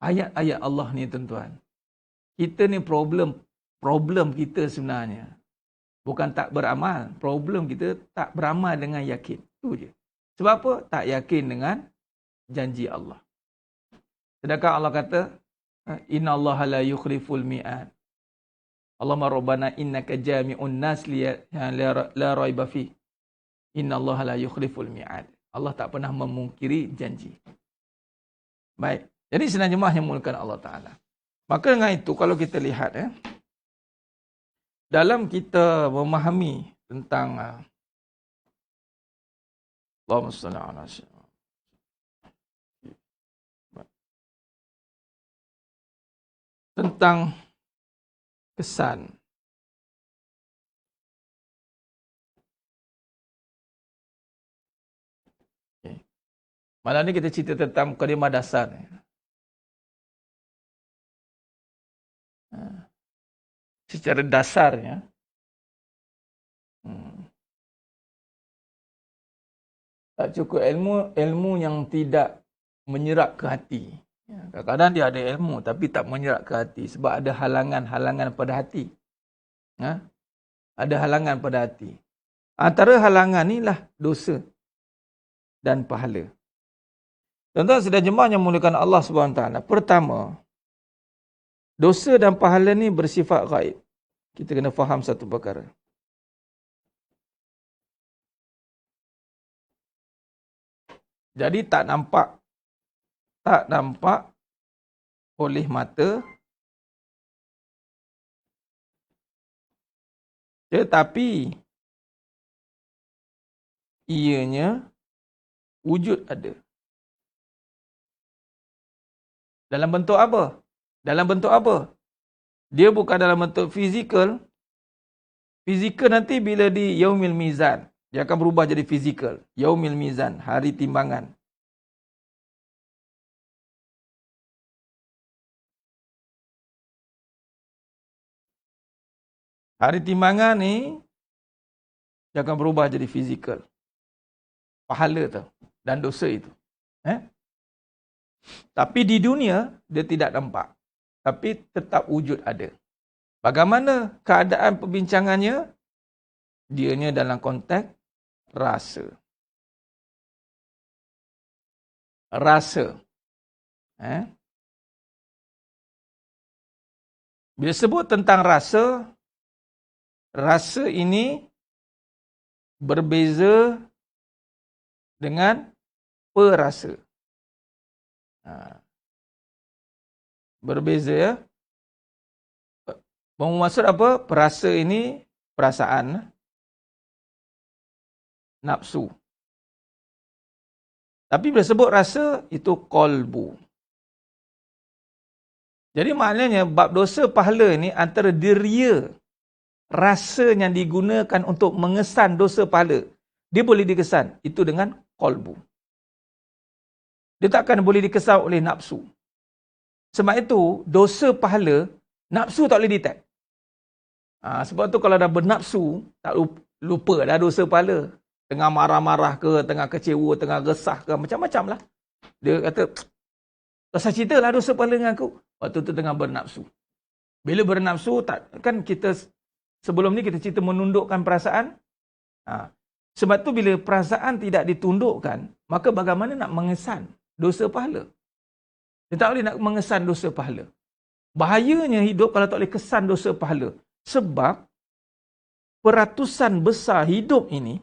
Ayat-ayat Allah ni tuan-tuan. Kita ni problem kita sebenarnya bukan tak beramal, problem kita tak beramal dengan yakin. Itu je. Sebab apa? Tak yakin dengan janji Allah. Sedangkan Allah kata innallaha la yukhliful mi'ad. Allahumma rabbana innaka jami'un nas la raiba fi. Innallaha la yukhliful mi'ad. Allah tak pernah memungkiri janji. Baik. Jadi senang jemaah yang mulakan Allah Ta'ala. Maka dengan itu kalau kita lihat dalam kita memahami tentang Allahumma salli ala sayyidina tentang kesan malam ni kita cerita tentang mukadimah dasar ni. Secara dasarnya tak cukup ilmu yang tidak menyerap ke hati. Kadang-kadang dia ada ilmu tapi tak menyerap ke hati sebab ada halangan-halangan pada hati. Ada halangan pada hati. Antara halangan inilah dosa dan pahala. Tuan-tuan sedang jemaah yang muliakan Allah Subhanahu Wa Taala. Pertama, dosa dan pahala ni bersifat gaib. Kita kena faham satu perkara. Jadi tak nampak oleh mata, tetapi ianya wujud ada. Dalam bentuk apa? Dalam bentuk apa? Dia bukan dalam bentuk fizikal. Fizikal nanti bila di Yaumil Mizan, dia akan berubah jadi fizikal. Yaumil Mizan, hari timbangan. Hari timbangan ni dia akan berubah jadi fizikal. Pahala tu dan dosa itu. Tapi di dunia dia tidak nampak. Tapi tetap wujud ada. Bagaimana keadaan perbincangannya? Dianya dalam konteks rasa. Rasa. Bila sebut tentang rasa, rasa ini berbeza dengan perasa. Berbeza, ya. Maksud apa? Perasa ini perasaan, nafsu. Tapi bila sebut rasa, itu qalbu. Jadi maknanya bab dosa pahala ni antara diria rasa yang digunakan untuk mengesan dosa pahala. Dia boleh dikesan. Itu dengan qalbu. Dia takkan boleh dikesan oleh nafsu. Sebab itu, dosa pahala, nafsu tak boleh detect. Sebab tu kalau dah bernafsu, tak lupa dah dosa pahala. Tengah marah-marah ke, tengah kecewa, tengah resah ke, macam-macam lah. Dia kata, pasal cerita lah dosa pahala dengan aku. Waktu tu tengah bernafsu. Bila bernafsu, kan kita sebelum ni kita cerita menundukkan perasaan. Sebab tu bila perasaan tidak ditundukkan, maka bagaimana nak mengesan dosa pahala? Dia tak boleh nak mengesan dosa pahala. Bahayanya hidup kalau tak boleh kesan dosa pahala. Sebab peratusan besar hidup ini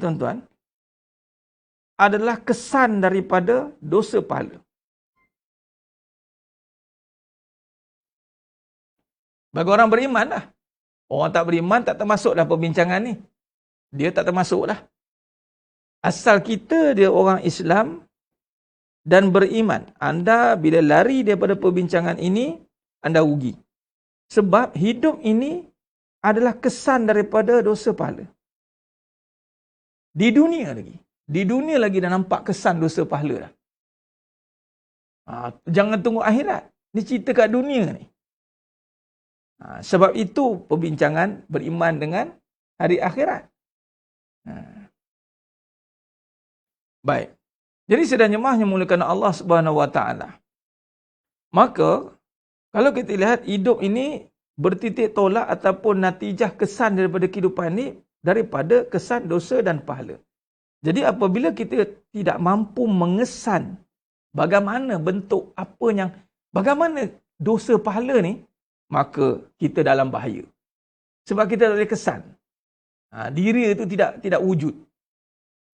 tuan-tuan, adalah kesan daripada dosa pahala. Bagi orang beriman lah. Orang tak beriman tak termasuk dalam perbincangan ni. Dia tak termasuk lah. Asal kita dia orang Islam dan beriman. Anda bila lari daripada perbincangan ini, anda rugi. Sebab hidup ini adalah kesan daripada dosa pahala. Di dunia lagi. Di dunia lagi dah nampak kesan dosa pahala dah. Jangan tunggu akhirat. Ni cerita kat dunia ni. Sebab itu perbincangan beriman dengan hari akhirat. Baik. Jadi sedang jemaah yang mulakan Allah Subhanahu Wa Taala. Maka kalau kita lihat hidup ini bertitik tolak ataupun natijah kesan daripada kehidupan ini daripada kesan dosa dan pahala. Jadi apabila kita tidak mampu mengesan bagaimana bentuk bagaimana dosa pahala ni, maka kita dalam bahaya. Sebab kita tak boleh kesan. Diri itu tidak wujud.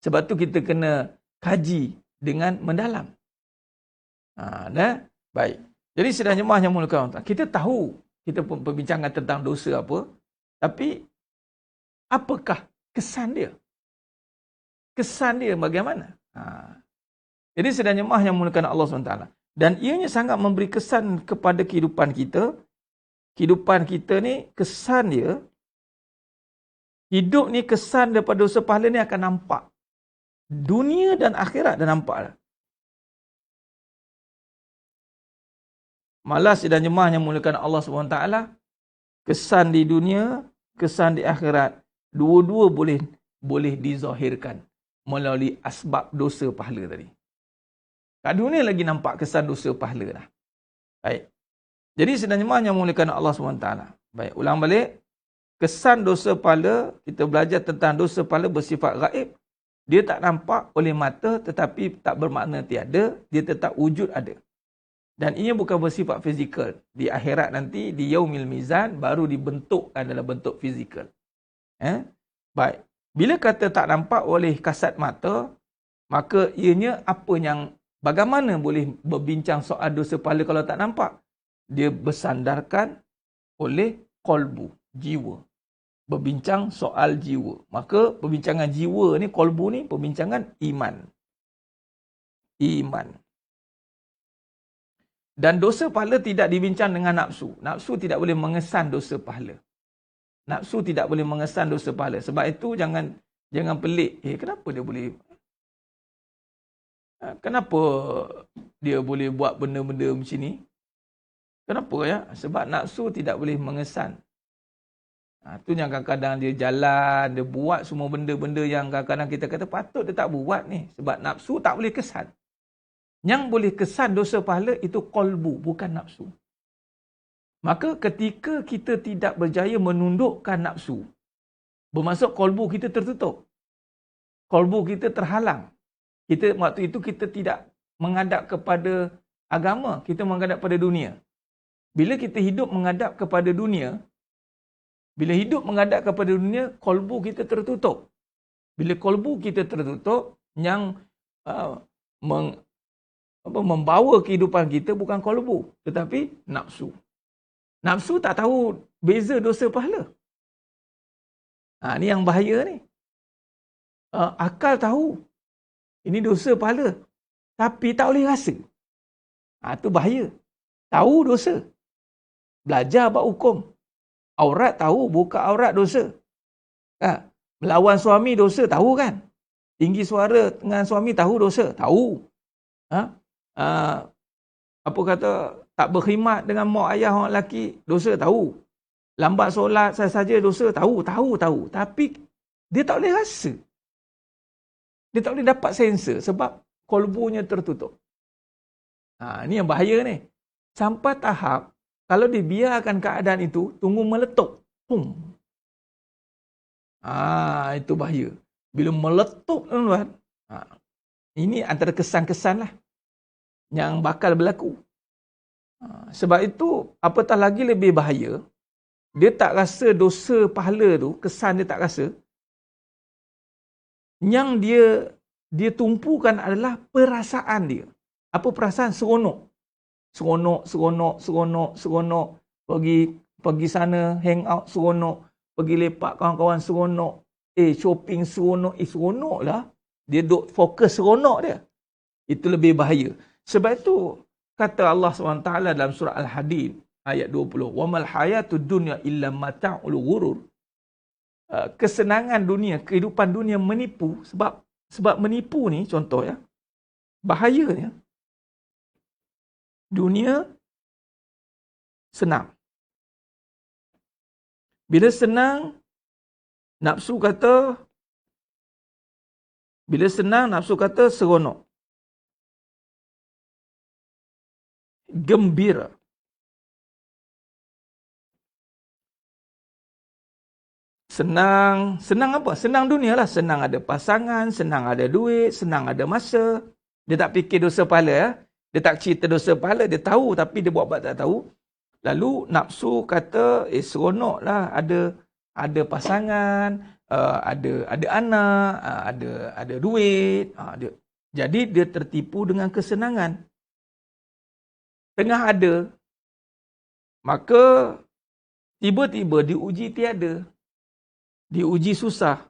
Sebab tu kita kena kaji dengan mendalam. Baik. Jadi sedang jemaah yang mulakan, kita tahu kita pun perbincangan tentang dosa apa, tapi apakah kesan dia? Kesan dia bagaimana? Jadi sedang jemaah yang mulakan Allah SWT. Dan ianya sangat memberi kesan kepada kehidupan kita. Kehidupan kita ni, kesan dia, hidup ni kesan daripada dosa pahala ni akan nampak. Dunia dan akhirat dah nampak dah. Malas dan jemaah yang mulakan Allah SWT, kesan di dunia, kesan di akhirat, dua-dua boleh dizahirkan melalui asbab dosa pahala tadi. Kat dunia lagi nampak kesan dosa pahala dah. Baik. Jadi sedang jemaah yang mulakan Allah SWT. Baik, ulang balik. Kesan dosa pahala, kita belajar tentang dosa pahala bersifat gaib. Dia tak nampak oleh mata tetapi tak bermakna tiada, dia tetap wujud ada. Dan ini bukan bersifat fizikal. Di akhirat nanti, di yaumil mizan, baru dibentukkan dalam bentuk fizikal. Baik. Bila kata tak nampak oleh kasat mata, maka ianya bagaimana boleh berbincang soal dosa pahala kalau tak nampak? Dia bersandarkan oleh qalbu, jiwa. Berbincang soal jiwa. Maka perbincangan jiwa ni, qalbu ni, perbincangan iman. Iman. Dan dosa pahala tidak dibincang dengan nafsu. Nafsu tidak boleh mengesan dosa pahala. Nafsu tidak boleh mengesan dosa pahala. Sebab itu jangan pelik. Kenapa dia boleh buat benda-benda macam ni? Kenapa ya? Sebab nafsu tidak boleh mengesan. Tu yang kadang-kadang dia jalan, dia buat semua benda-benda yang kadang-kadang kita kata patut dia tak buat ni. Sebab nafsu tak boleh kesan. Yang boleh kesan dosa pahala itu qalbu, bukan nafsu. Maka ketika kita tidak berjaya menundukkan nafsu, bermaksud kolbu kita tertutup. Kolbu kita terhalang. Waktu itu kita tidak menghadap kepada agama, kita menghadap kepada dunia. Bila kita hidup menghadap kepada dunia, kolbu kita tertutup. Bila kolbu kita tertutup, yang membawa kehidupan kita bukan kolbu, tetapi nafsu. Nafsu tak tahu beza dosa pahala. Ni yang bahaya ni. Akal tahu ini dosa pahala, tapi tak boleh rasa. Tu bahaya. Tahu dosa, belajar bab hukum. Aurat tahu, buka aurat dosa. Melawan suami dosa, tahu kan? Tinggi suara dengan suami tahu dosa, tahu. Apa kata, tak berkhidmat dengan mak ayah orang lelaki, dosa, tahu. Lambat solat saja dosa, tahu. Tapi dia tak boleh rasa. Dia tak boleh dapat sensor sebab kolbunya tertutup. Ni yang bahaya ni. Sampai tahap, kalau dibiarkan keadaan itu, tunggu meletup. Itu bahaya. Bila meletup, tuan-tuan, ini antara kesan-kesan lah yang bakal berlaku. Sebab itu, apatah lagi lebih bahaya, dia tak rasa dosa pahala tu, kesan dia tak rasa. Yang dia tumpukan adalah perasaan dia. Apa perasaan? Seronok. Pergi sana, hang out, seronok. Pergi lepak kawan-kawan, seronok. Shopping, seronok. Seronok lah. Dia duk fokus seronok dia. Itu lebih bahaya. Sebab itu, kata Allah SWT dalam surah Al-Hadid, ayat 20. وَمَا الْحَيَاةُ الدُّنْيَا إِلَّا مَتَاعُ الْغُرُورِ. Kesenangan dunia, kehidupan dunia menipu. Sebab menipu ni, contoh ya, bahayanya, dunia senang. Bila senang, nafsu kata seronok. Gembira. Senang apa? Senang dunia lah. Senang ada pasangan, senang ada duit, senang ada masa. Dia tak fikir dosa pahala ya. Dia tak cerita dosa pahala, dia tahu tapi dia buat tak tahu. Lalu nafsu kata, seronok lah, ada pasangan, ada anak, ada duit. Jadi dia tertipu dengan kesenangan. Tengah ada, maka tiba-tiba diuji tiada. Diuji susah.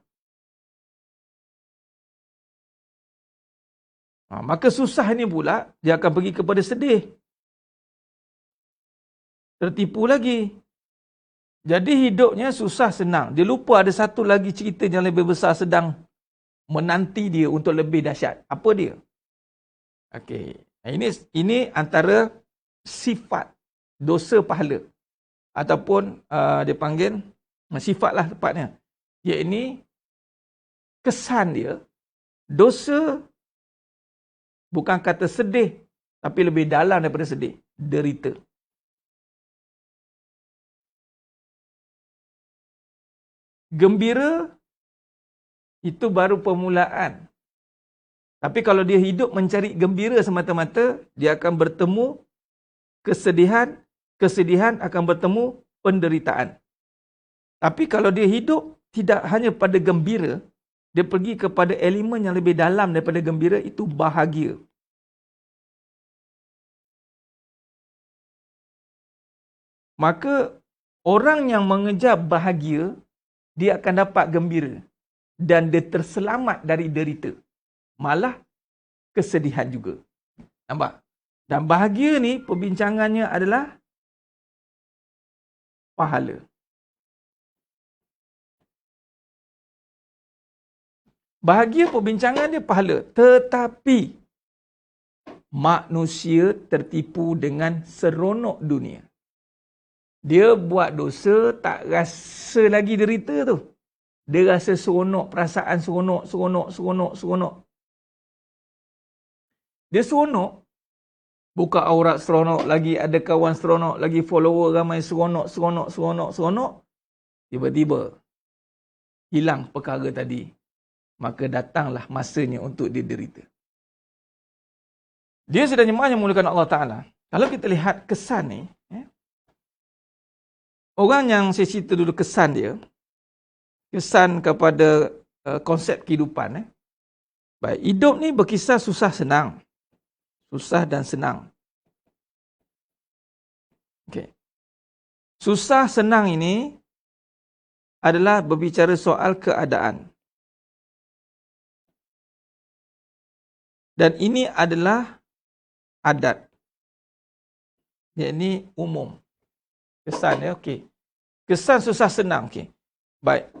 Maka susah ini pula, dia akan pergi kepada sedih. Tertipu lagi. Jadi hidupnya susah senang. Dia lupa ada satu lagi cerita yang lebih besar sedang menanti dia untuk lebih dahsyat. Apa dia? Okey. Ini antara sifat dosa pahala. Ataupun dia panggil sifatlah tepatnya. Iaitu kesan dia, dosa bukan kata sedih, tapi lebih dalam daripada sedih, derita. Gembira, itu baru permulaan. Tapi kalau dia hidup mencari gembira semata-mata, dia akan bertemu kesedihan, kesedihan akan bertemu penderitaan. Tapi kalau dia hidup tidak hanya pada gembira, dia pergi kepada elemen yang lebih dalam daripada gembira, itu bahagia. Maka orang yang mengejar bahagia, dia akan dapat gembira. Dan dia terselamat dari derita. Malah kesedihan juga. Nampak? Dan bahagia ni perbincangannya adalah pahala. Bahagia perbincangan dia pahala. Tetapi manusia tertipu dengan seronok dunia. Dia buat dosa, tak rasa lagi derita tu. Dia rasa seronok, perasaan seronok. Dia seronok. Buka aurat seronok, lagi ada kawan seronok, lagi follower ramai seronok. Tiba-tiba hilang perkara tadi. Maka datanglah masanya untuk dia derita. Dia sudah jemaah yang memuliakan Allah Ta'ala. Kalau kita lihat kesan ni, orang yang saya cerita dulu kesan dia, kesan kepada konsep kehidupan. Baik, hidup ni berkisar susah senang. Susah dan senang. Okay. Susah senang ini adalah berbicara soal keadaan. Dan ini adalah adat. Ini umum. Kesan ya, okey. Kesan susah senang, okey. Baik.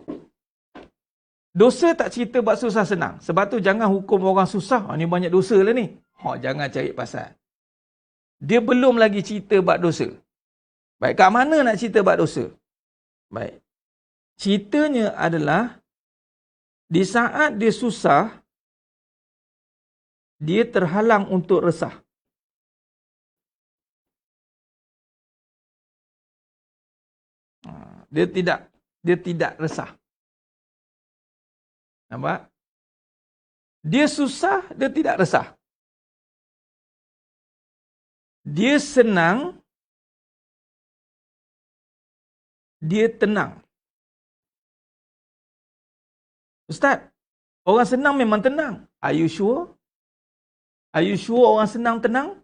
Dosa tak cerita bab susah senang. Sebab tu jangan hukum orang susah. Ni banyak dosa lah ni. Jangan cari pasal. Dia belum lagi cerita bab dosa. Baik, kat mana nak cerita bab dosa? Baik. Ceritanya adalah di saat dia susah, dia terhalang untuk resah. Dia tidak resah. Nampak? Dia susah, dia tidak resah. Dia senang, dia tenang. Ustaz, orang senang memang tenang. Are you sure? Are you sure orang senang tenang?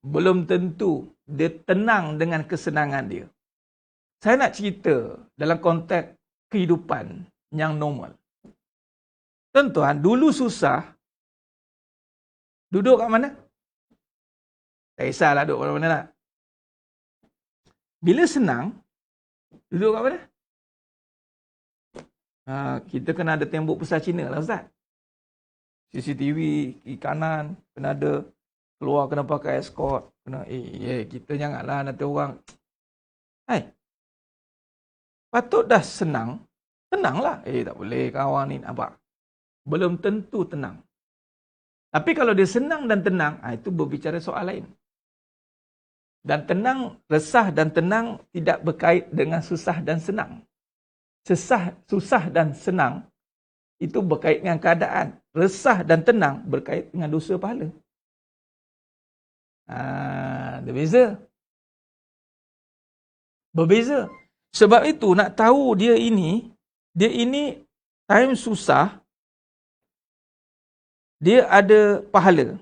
Belum tentu dia tenang dengan kesenangan dia. Saya nak cerita dalam konteks kehidupan yang normal. Tuan-tuan, dulu susah, duduk kat mana? Tak kisahlah duduk kat mana lah. Bila senang, duduk kat mana? Kita kena ada tembok besar Cina lah Ustaz. CCTV, kiri kanan, kena ada. Keluar kena pakai escort. Kena, kita janganlah nanti orang. Patut dah senang, tenanglah. Tak boleh kawan ni, nampak? Belum tentu tenang. Tapi kalau dia senang dan tenang, itu berbicara soal lain. Dan tenang, resah dan tenang tidak berkait dengan susah dan senang. Susah dan senang itu berkait dengan keadaan. Resah dan tenang berkait dengan dosa pahala. Ada beza. Berbeza. Sebab itu nak tahu dia ini time susah, dia ada pahala.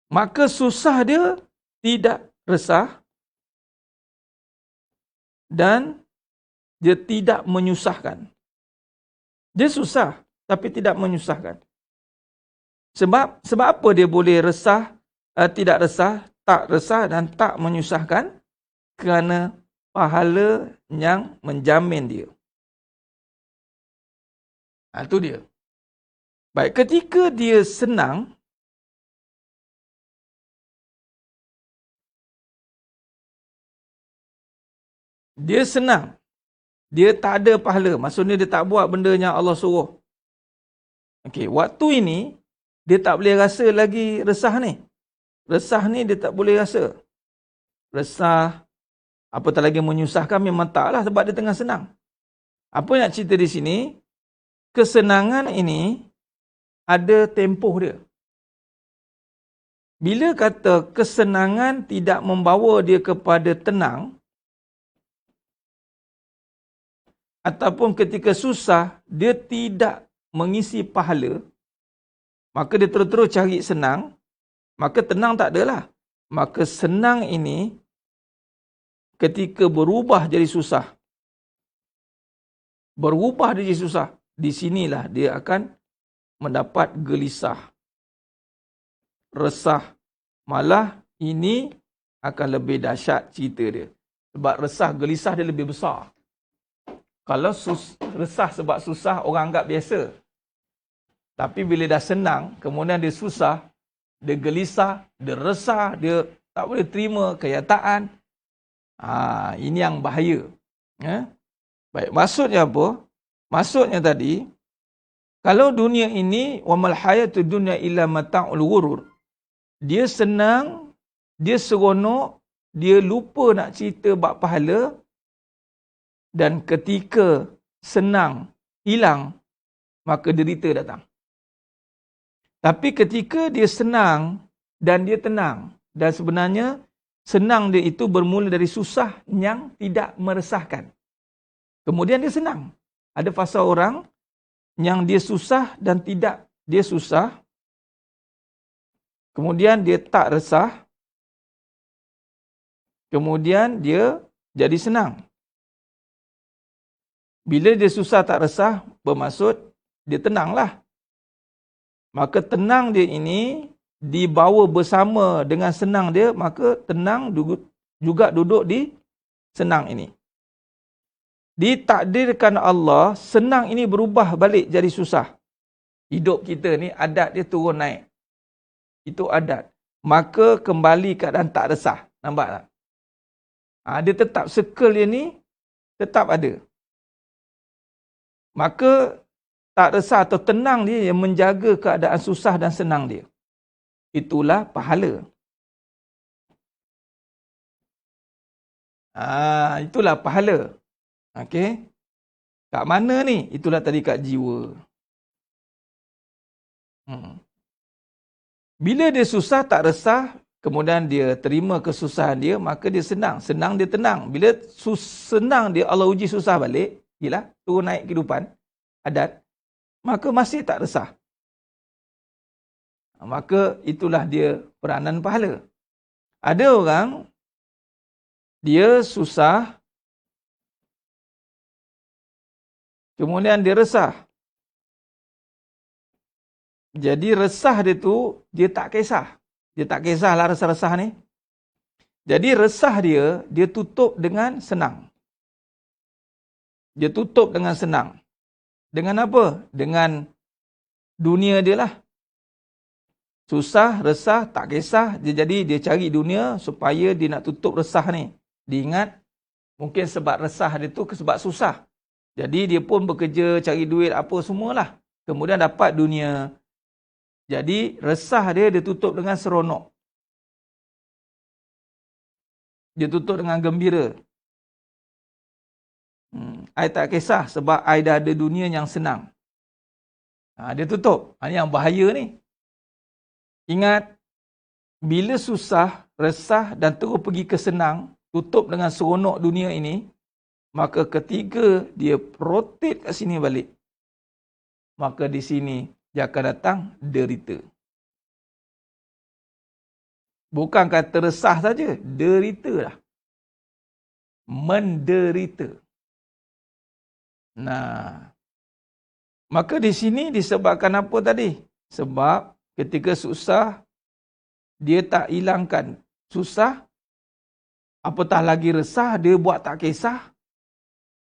Maka susah dia tidak resah dan dia tidak menyusahkan. Dia susah tapi tidak menyusahkan. Sebab apa dia boleh resah, tidak resah, tak resah dan tak menyusahkan? Kerana pahala yang menjamin dia. Itu dia. Baik, ketika dia senang, dia tak ada pahala. Maksudnya dia tak buat benda yang Allah suruh. Okey, waktu ini dia tak boleh rasa lagi resah ni. Resah ni dia tak boleh rasa. Resah, apatah lagi menyusahkan memang taklah sebab dia tengah senang. Apa nak cerita di sini? Kesenangan ini ada tempoh dia. Bila kata kesenangan tidak membawa dia kepada tenang, ataupun ketika susah, dia tidak mengisi pahala, maka dia terus-terus cari senang, maka tenang tak adalah. Maka senang ini, ketika berubah jadi susah, di sinilah dia akan mendapat gelisah, resah. Malah ini akan lebih dahsyat cerita dia. Sebab resah, gelisah dia lebih besar. Kalau resah sebab susah, orang anggap biasa. Tapi bila dah senang, kemudian dia susah, dia gelisah, dia resah, dia tak boleh terima kenyataan. Ini yang bahaya. Baik, maksudnya apa? Maksudnya tadi, Kalau dunia ini, wamal hayatud dunya illa mata'ul ghurur. Dia senang, dia seronok, dia lupa nak cerita bab pahala, dan ketika senang, hilang, maka derita datang. Tapi ketika dia senang dan dia tenang, dan sebenarnya senang dia itu bermula dari susah yang tidak meresahkan. Kemudian dia senang. Ada fasa orang yang dia susah dan tidak dia susah. Kemudian dia tak resah. Kemudian dia jadi senang. Bila dia susah tak resah, bermaksud dia tenanglah. Maka tenang dia ini dibawa bersama dengan senang dia, maka tenang juga duduk di senang ini. Ditakdirkan Allah, senang ini berubah balik jadi susah. Hidup kita ni adat dia turun naik. Itu adat. Maka kembali keadaan tak resah. Nampak tak? Dia tetap, circle dia ni tetap ada. Maka tak resah atau tenang dia yang menjaga keadaan susah dan senang dia. Itulah pahala. Itulah pahala. Okey. Kat mana ni? Itulah tadi kat jiwa. Bila dia susah tak resah, kemudian dia terima kesusahan dia, maka dia senang. Senang dia tenang. Bila senang dia, Allah uji susah balik, yalah, turun naik kehidupan, adat, maka masih tak resah. Maka itulah dia peranan pahala. Ada orang, dia susah, kemudian dia resah. Jadi resah dia tu, dia tak kisah. Dia tak kisahlah resah-resah ni. Jadi resah dia tutup dengan senang. Dia tutup dengan senang. Dengan apa? Dengan dunia dia lah. Susah, resah, tak kisah. Jadi dia cari dunia supaya dia nak tutup resah ni. Dia ingat, mungkin sebab resah dia tu sebab susah. Jadi dia pun bekerja, cari duit, apa semualah. Kemudian dapat dunia. Jadi resah dia tutup dengan seronok. Dia tutup dengan gembira. I tak kisah sebab I dah ada dunia yang senang. Dia tutup. Ini yang bahaya ni. Ingat, bila susah, resah dan terus pergi ke senang, tutup dengan seronok dunia ini, maka ketika dia rotate kat sini balik, maka di sini dia akan datang derita. Bukan kata resah saja, derita lah. Menderita. Nah, maka di sini disebabkan apa tadi? Sebab ketika susah, dia tak hilangkan susah, apatah lagi resah, dia buat tak kisah,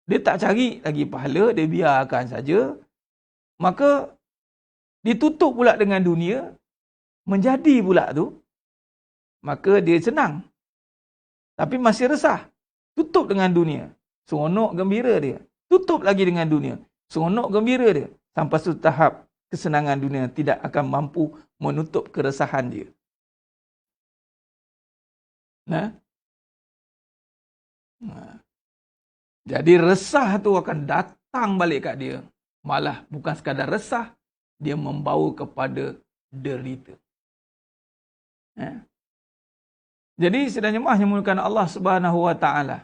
dia tak cari lagi pahala, dia biarkan saja. Maka ditutup pula dengan dunia, menjadi pula tu, maka dia senang. Tapi masih resah. Tutup dengan dunia. Seronok gembira dia. Tutup lagi dengan dunia. Seronok gembira dia. Sampai satu tahap kesenangan dunia tidak akan mampu menutup keresahan dia. Jadi resah tu akan datang balik kat dia. Malah bukan sekadar resah, dia membawa kepada derita. Jadi sedang jemaah yang dimuliakan Allah Subhanahu Wa Taala.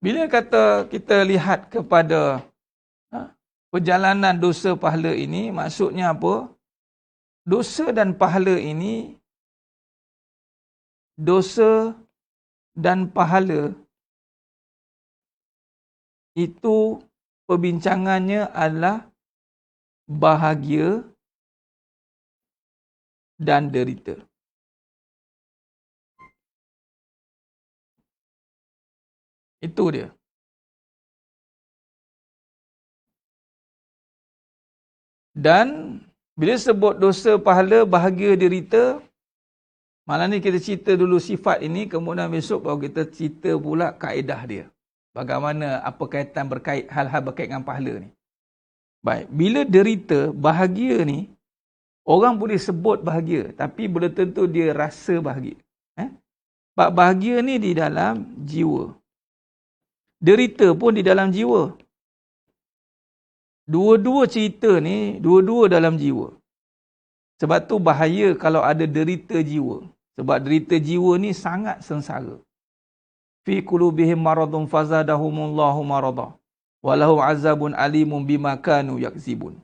Bila kata kita lihat kepada perjalanan dosa pahala ini, maksudnya apa? Dosa dan pahala ini, dosa dan pahala itu perbincangannya adalah bahagia dan derita. Itu dia. Dan bila sebut dosa, pahala, bahagia, derita, malam ni kita cerita dulu sifat ini, kemudian besok baru kita cerita pula kaedah dia. Bagaimana, apa kaitan hal-hal berkait dengan pahala ni. Baik, bila derita, bahagia ni, orang boleh sebut bahagia, tapi belum tentu dia rasa bahagia. Bahagia ni di dalam jiwa. Derita pun di dalam jiwa. Dua-dua cerita ni, dua-dua dalam jiwa. Sebab tu bahaya kalau ada derita jiwa. Sebab derita jiwa ni sangat sengsara. Fi qulubihim maradun fazadahumullahu marada. Walahum azabun alimun bima kanu yakzibun.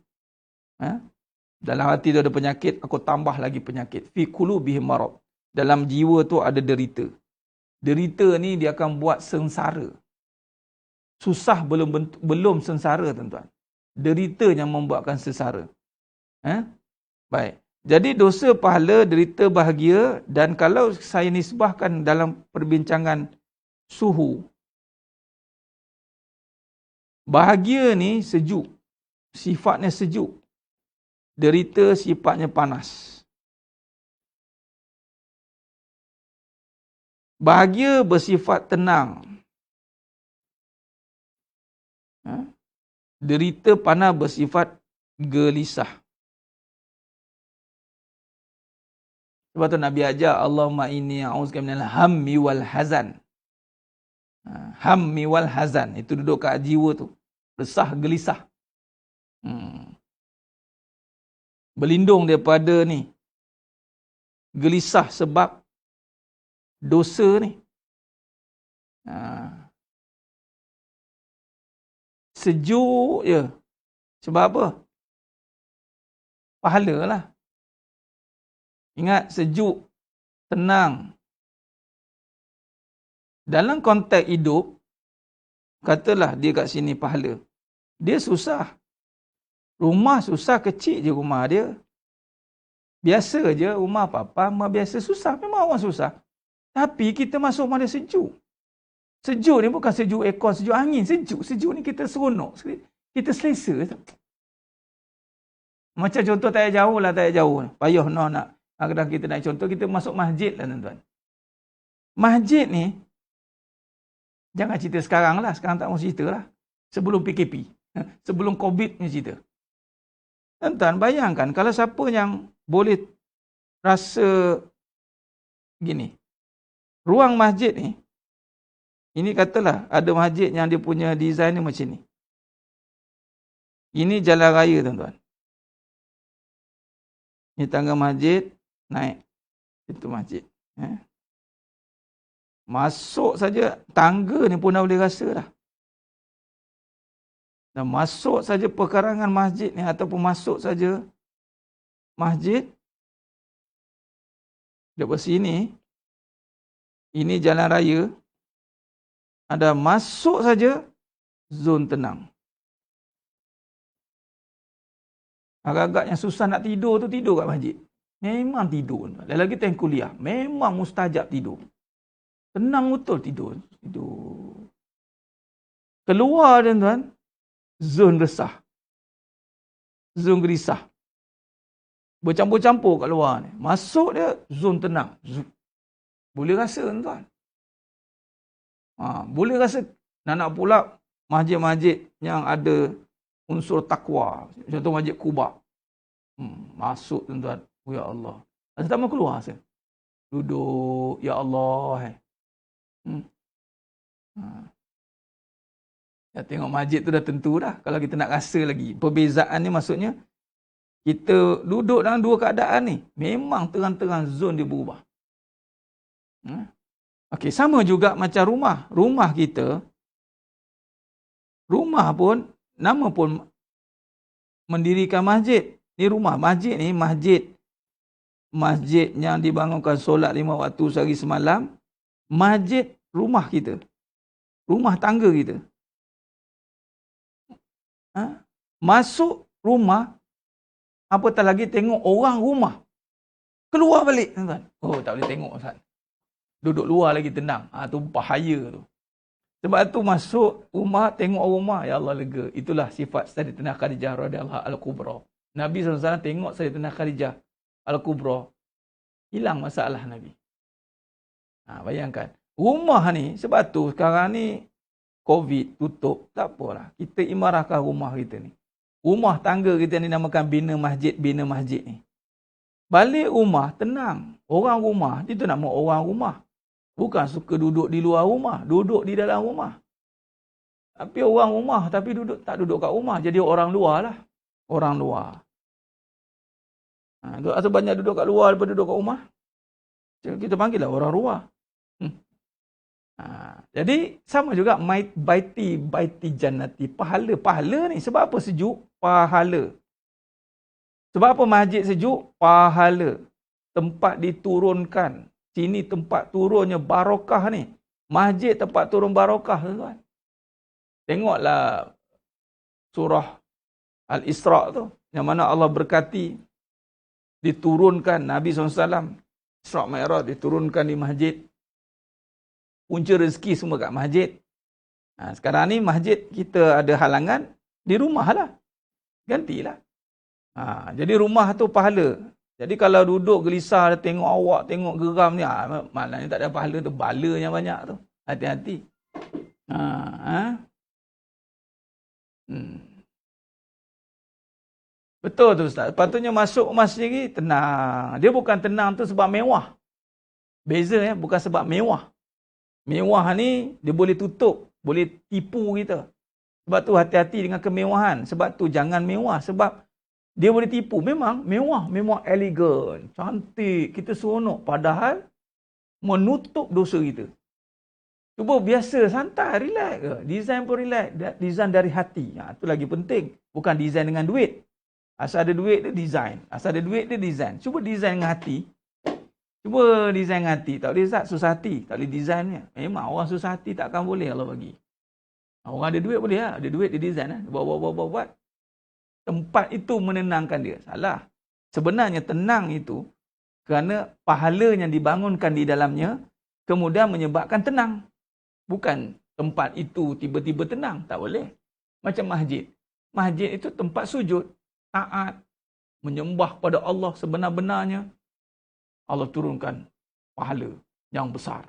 Dalam hati tu ada penyakit, aku tambah lagi penyakit. Fi qulubihim marad. Dalam jiwa tu ada derita. Derita ni dia akan buat sengsara. Susah belum sengsara, tuan-tuan. Derita yang membuatkan sengsara. Baik. Jadi dosa pahala, derita bahagia, dan kalau saya nisbahkan dalam perbincangan suhu, bahagia ni sejuk. Sifatnya sejuk. Derita sifatnya panas. Bahagia bersifat tenang. Derita panas bersifat gelisah. Sebab tu Nabi ajar, Allahumma inni a'udzubika minal hammi wal hazan. Hammi wal hazan. Itu duduk kat jiwa tu. Resah, gelisah. Berlindung daripada ni. Gelisah sebab dosa ni. Sejuk je. Sebab apa? Pahala lah. Ingat, sejuk, tenang. Dalam konteks hidup, katalah dia kat sini pahala. Dia susah. Rumah susah, kecil je rumah dia. Biasa je, rumah papa, rumah biasa susah. Memang orang susah. Tapi kita masuk rumah dia sejuk. Sejuk ni bukan sejuk aircon, sejuk angin. Sejuk ni kita seronok. Kita selesa. Macam contoh tak payah jauh lah, tak payah jauh. Payah nak. Kadang kita nak contoh, kita masuk masjid lah, tuan-tuan. Masjid ni, jangan cerita sekarang lah. Sekarang tak mahu cerita lah. Sebelum PKP. Sebelum COVID ni cerita. Tuan-tuan, bayangkan kalau siapa yang boleh rasa gini. Ruang masjid ni, ini katalah ada masjid yang dia punya design ni macam ni. Ini jalan raya, tuan-tuan. Ini tangga masjid, naik. Itu masjid. Masuk saja, tangga ni pun dah boleh rasa dah. Dan masuk saja perkarangan masjid ni, ataupun masuk saja masjid, daripada sini, ini jalan raya, ada masuk saja zon tenang. Agak-agak yang susah nak tidur tu, tidur kat masjid. Memang tidur. Lagi time kuliah, memang mustajab tidur. Tenang betul tidur. Keluar, tuan-tuan, zon resah. Zon gelisah. Bercampur-campur kat luar ni. Masuk dia, zon tenang. Boleh rasa, tuan-tuan. Boleh rasa. Nak pula masjid-masjid yang ada unsur takwa. Contoh masjid Quba. Masuk, tuan-tuan. Oh, ya Allah. Ada tak mau keluar saya. Duduk. Ya Allah. Ya, tengok masjid tu dah tentu dah. Kalau kita nak rasa lagi. Perbezaan ni maksudnya, kita duduk dalam dua keadaan ni. Memang terang-terang zon dia berubah. Okey, sama juga macam rumah. Rumah kita, rumah pun, nama pun mendirikan masjid. Ni rumah. Masjid ni, masjid yang dibangunkan solat 5 waktu sehari semalam. Masjid rumah kita. Rumah tangga kita. Masuk rumah, apatah lagi tengok orang rumah. Keluar balik, tuan-tuan. Oh, tak boleh tengok, Ustaz. Duduk luar lagi tenang. Tu bahaya tu. Sebab tu masuk rumah, tengok rumah, ya Allah lega. Itulah sifat Sayyidatina Khadijah radhiyallahu al-Kubra. Nabi SAW tengok Sayyidatina Khadijah al-Kubra. Hilang masalah Nabi. Bayangkan. Rumah ni, sebab tu sekarang ni COVID tutup, tak apalah. Kita imarahkan rumah kita ni. Rumah tangga kita ni namakan bina masjid ni. Balik rumah tenang. Orang rumah, kita nak mau orang rumah. Bukan suka duduk di luar rumah, duduk di dalam rumah. Tapi orang rumah tapi tak duduk kat rumah, jadi orang luar lah. Orang luar. Atau banyak duduk kat luar daripada duduk kat rumah. Kita panggil lah orang luar. Jadi sama juga baiti jannati. Pahala ni sebab apa sejuk? Pahala. Sebab apa masjid sejuk? Pahala. Tempat diturunkan. Sini tempat turunnya barakah ni. Masjid tempat turun barakah, tuan. Tengoklah surah Al-Isra' tu. Yang mana Allah berkati diturunkan Nabi SAW. Isra' Mi'raj diturunkan di masjid. Punca rezeki semua kat masjid. Sekarang ni masjid kita ada halangan, di rumah lah. Gantilah. Jadi rumah tu pahala. Jadi kalau duduk gelisah, tengok awak, tengok geram ni, malangnya tak ada pahala tu, balanya banyak tu. Hati-hati. Betul tu Ustaz. Patutnya masuk masjid ni tenang. Dia bukan tenang tu sebab mewah. Beza ya, bukan sebab mewah. Mewah ni dia boleh tutup, boleh tipu kita. Sebab tu hati-hati dengan kemewahan. Sebab tu jangan mewah. Sebab dia boleh tipu. Memang mewah. Memang elegan. Cantik. Kita seronok. Padahal menutup dosa kita. Cuba biasa, santai, relax. Design pun relax. Design dari hati. Itu lagi penting. Bukan design dengan duit. Asal ada duit dia design. Asal ada duit dia design. Cuba design dengan hati. Cuba design dengan hati. Tak boleh susah hati. Tak boleh designnya. Memang orang susah hati takkan boleh Allah bagi. Orang ada duit boleh lah. Ada duit dia design. Buat. Tempat itu menenangkan dia. Salah. Sebenarnya tenang itu kerana pahala yang dibangunkan di dalamnya kemudian menyebabkan tenang. Bukan tempat itu tiba-tiba tenang. Tak boleh. Macam masjid. Masjid itu tempat sujud. Taat. Menyembah pada Allah sebenar-benarnya. Allah turunkan pahala yang besar.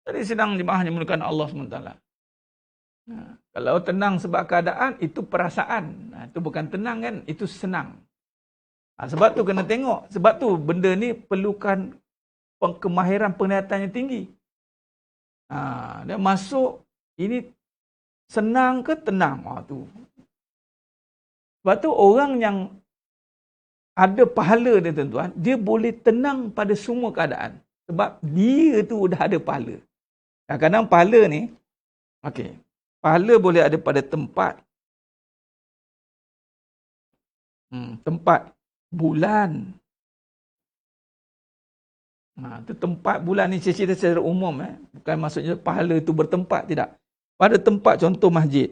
Jadi sedang jemaah yang memerlukan Allah SWT. Kalau tenang sebab keadaan, itu perasaan. Itu bukan tenang kan, itu senang. Sebab tu kena tengok. Sebab tu benda ni perlukan kemahiran penglihatan yang tinggi. Dia masuk, ini senang ke tenang? Tu. Sebab tu orang yang ada pahala dia tuan-tuan, dia boleh tenang pada semua keadaan. Sebab dia tu dah ada pahala. Kadang-kadang pahala ni, pahala boleh ada pada tempat. Tempat bulan. Itu tempat bulan ni cerita secara umum. Bukan maksudnya pahala itu bertempat, tidak. Pada tempat contoh masjid.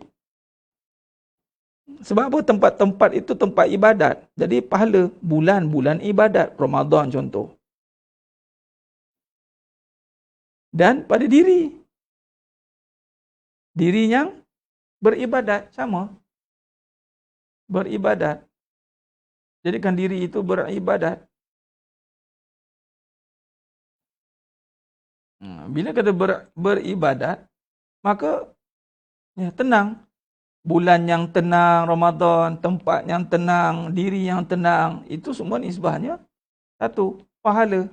Sebab apa tempat-tempat itu tempat ibadat. Jadi pahala bulan ibadat. Ramadan contoh. Dan pada diri. Diri yang beribadat sama. Beribadat. Jadikan diri itu beribadat. Bila kata beribadat, maka tenang. Bulan yang tenang, Ramadan, tempat yang tenang, diri yang tenang, itu semua nisbahnya satu, pahala.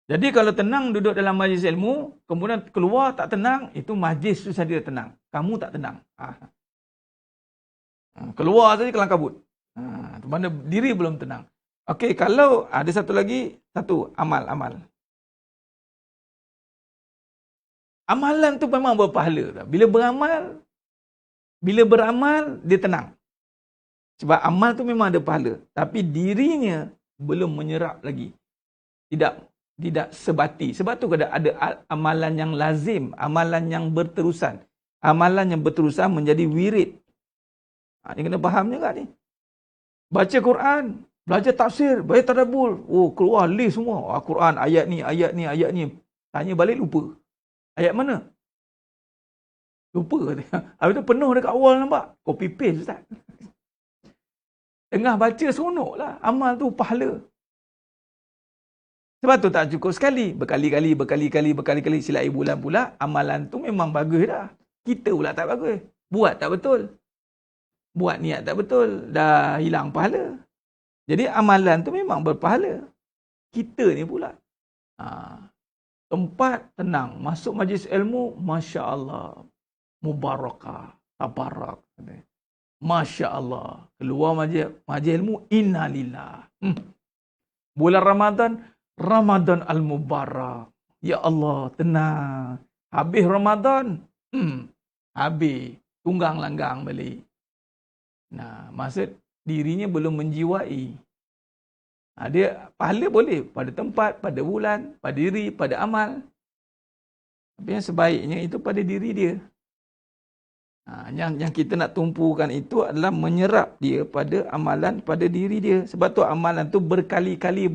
Jadi kalau tenang duduk dalam majlis ilmu, kemudian keluar tak tenang, itu majlis tu saja tenang. Kamu tak tenang. Keluar saja kelang kabut. Mana diri belum tenang. Okey, kalau ada satu lagi, amal. Amalan tu memang berpahala. Bila beramal, dia tenang. Sebab amal tu memang ada pahala. Tapi dirinya belum menyerap lagi. Tidak sebati. Sebab tu ada amalan yang lazim, amalan yang berterusan. Amalan yang berterusan menjadi wirid. Ini kena faham juga ni. Baca Quran, belajar tafsir, baca tadabbur. Keluar list semua. Quran, ayat ni. Tanya balik lupa. Ayat mana? Lupa. Habis tu penuh dekat awal nampak. Copy paste Ustaz. Tengah baca seronok lah. Amal tu pahala. Sebab tu tak cukup sekali. Berkali-kali silap bulan pula. Amalan tu memang bagus dah. Kita pula tak bagus. Buat tak betul. Buat niat tak betul. Dah hilang pahala. Jadi amalan tu memang berpahala. Kita ni pula. Tempat tenang. Masuk majlis ilmu. Masya Allah. Mubarakah. Tabarak. Masya Allah. Keluar majlis ilmu. Innalillah. Bulan Ramadan al-Mubarak. Ya Allah, tenang. Habis Ramadan, habis. Tunggang langgang balik. Nah, maksud dirinya belum menjiwai. Dia pahala boleh pada tempat, pada bulan, pada diri, pada amal. Tapi yang sebaiknya itu pada diri dia. Yang kita nak tumpukan itu adalah menyerap dia pada amalan pada diri dia. Sebab tu amalan tu berkali-kali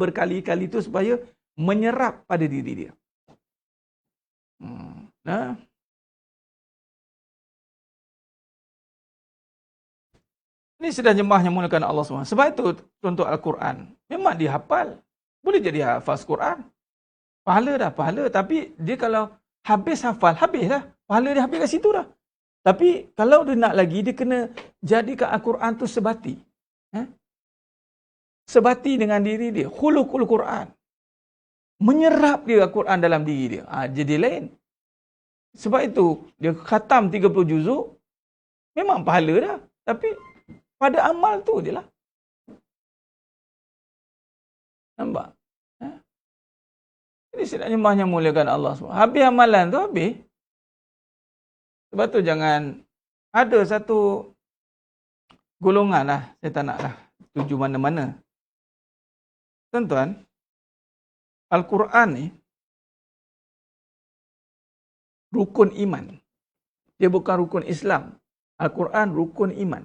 tu supaya menyerap pada diri dia. Ini sudah jemaah yang mulakan Allah SWT. Sebab itu contoh Al-Quran. Memang dia hafal. Boleh jadi hafaz Quran. Pahala. Tapi dia kalau habis hafal, habis dah. Pahala dia habis kat situ dah. Tapi kalau dia nak lagi, dia kena jadikan Al-Quran tu sebati. Sebati dengan diri dia. Khuluqul Quran. Menyerap dia Al-Quran dalam diri dia. Jadi lain. Sebab itu, dia khatam 30 juzuk, memang pahala dah. Tapi pada amal tu je lah. Nampak? Jadi sedang jemaahnya muliakan Allah SWT. Habis amalan tu, habis. Sebab tu jangan, ada satu golongan lah, saya tak nak lah tuju mana-mana. Tuan-tuan, Al-Quran ni, rukun iman. Dia bukan rukun Islam. Al-Quran rukun iman.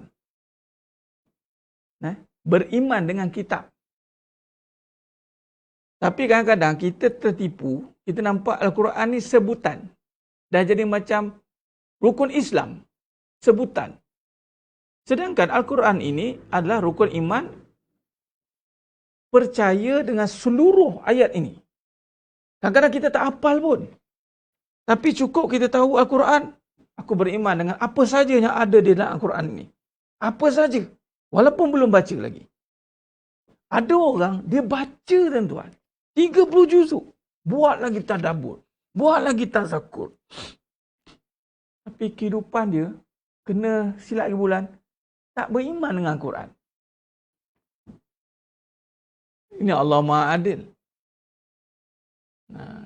Beriman dengan kitab. Tapi kadang-kadang kita tertipu, kita nampak Al-Quran ni sebutan. Dah jadi macam rukun Islam, sebutan. Sedangkan Al-Quran ini adalah rukun iman, percaya dengan seluruh ayat ini. Kadang-kadang kita tak hafal pun. Tapi cukup kita tahu Al-Quran, aku beriman dengan apa saja yang ada di dalam Al-Quran ini. Apa saja. Walaupun belum baca lagi. Ada orang, dia baca tuan-tuan. 30 juzuk. Buat lagi tadabbur. Buat lagi tazakur. Tapi kehidupan dia kena silap bulan, tak beriman dengan Al-Quran. Ini Allah Maha Adil.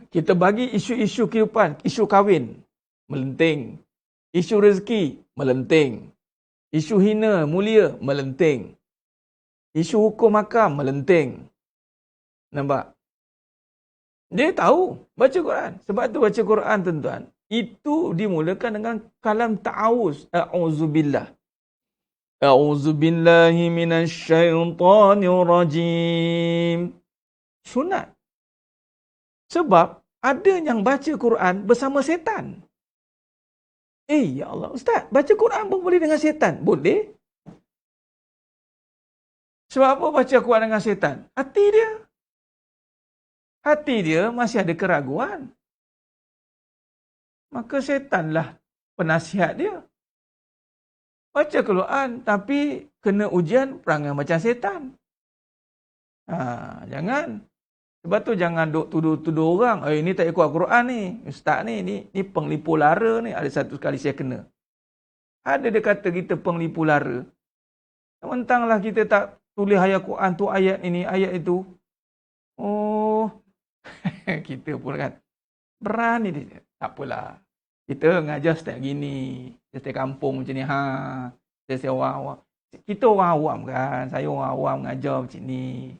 Kita bagi isu-isu kehidupan, isu kahwin, melenting. Isu rezeki, melenting. Isu hina, mulia, melenting. Isu hukum hakam, melenting. Nampak? Dia tahu baca Quran. Sebab tu baca Quran tuan-tuan, itu dimulakan dengan kalam ta'awuz. A'udzubillah. A'udzubillahi minasyaitanir rajim. Sunat. Sebab ada yang baca Quran bersama setan. Ya Allah, Ustaz, baca Quran pun boleh dengan setan? Boleh. Sebab apa baca Quran dengan setan? Hati dia masih ada keraguan. Maka setanlah penasihat dia. Baca Quran tapi kena ujian perangai macam setan. Jangan. Sebab tu jangan duk tuduh-tuduh orang, ini tak ikut Al-Quran ni. Ustaz ni penglipu lara ni. Ada satu kali saya kena. Ada dia kata kita penglipu lara. Mentanglah kita tak tulis ayat Quran tu, ayat ini, ayat itu. Kita pun kan berani dia. Tak apalah. Kita ngajar setiap gini. Setiap kampung macam ni. Setiap orang. Kita orang awam kan. Saya orang awam mengajar macam ni.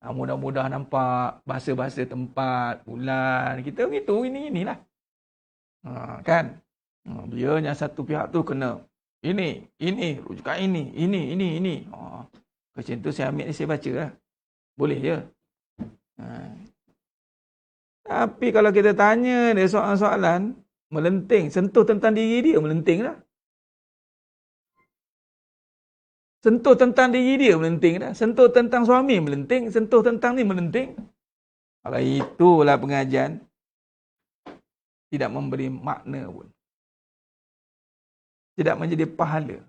Mudah-mudah nampak bahasa-bahasa tempat, bulan. Kita gitu, inilah. Kan? Biarnya satu pihak tu kena. Ini, rujukan ini. Macam tu saya ambil ni, saya baca lah. Boleh je. Tapi kalau kita tanya dia soalan-soalan, melenting, sentuh tentang diri dia, melenting lah. Sentuh tentang diri dia, melenting dah. Sentuh tentang suami, melenting. Sentuh tentang ni, melenting. Kalau itulah pengajian, tidak memberi makna pun. Tidak menjadi pahala.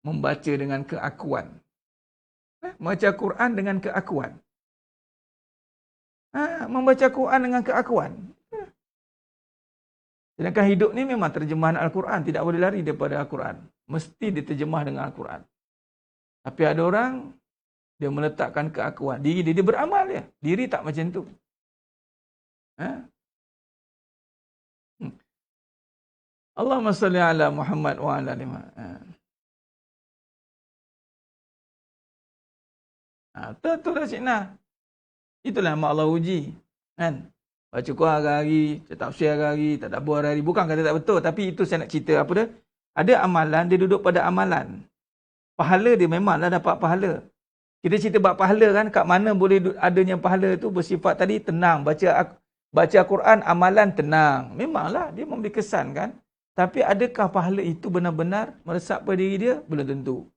Membaca dengan keakuan. Membaca Quran dengan keakuan. Membaca Quran dengan keakuan. Sedangkan hidup ni memang terjemahan Al-Quran. Tidak boleh lari daripada Al-Quran. Mesti diterjemah dengan Al-Quran. Tapi ada orang, dia meletakkan keakuan. Diri dia beramal dia. Diri tak macam tu. Allahumma salli ala Muhammad wa ala Muhammad. Betul lah Cik Nah. Itulah yang Allah uji. Kan? Baca Quran hari-hari, tafsir hari-hari, tadabbur hari-hari. Bukan kata tak betul. Tapi itu saya nak cerita apa dia. Ada amalan, dia duduk pada amalan. Pahala dia memanglah dapat pahala. Kita cerita bab pahala kan, kat mana boleh adanya pahala tu bersifat tadi tenang. Baca Quran, amalan tenang. Memanglah dia memberi kesan kan. Tapi adakah pahala itu benar-benar meresap pada diri dia? Belum tentu.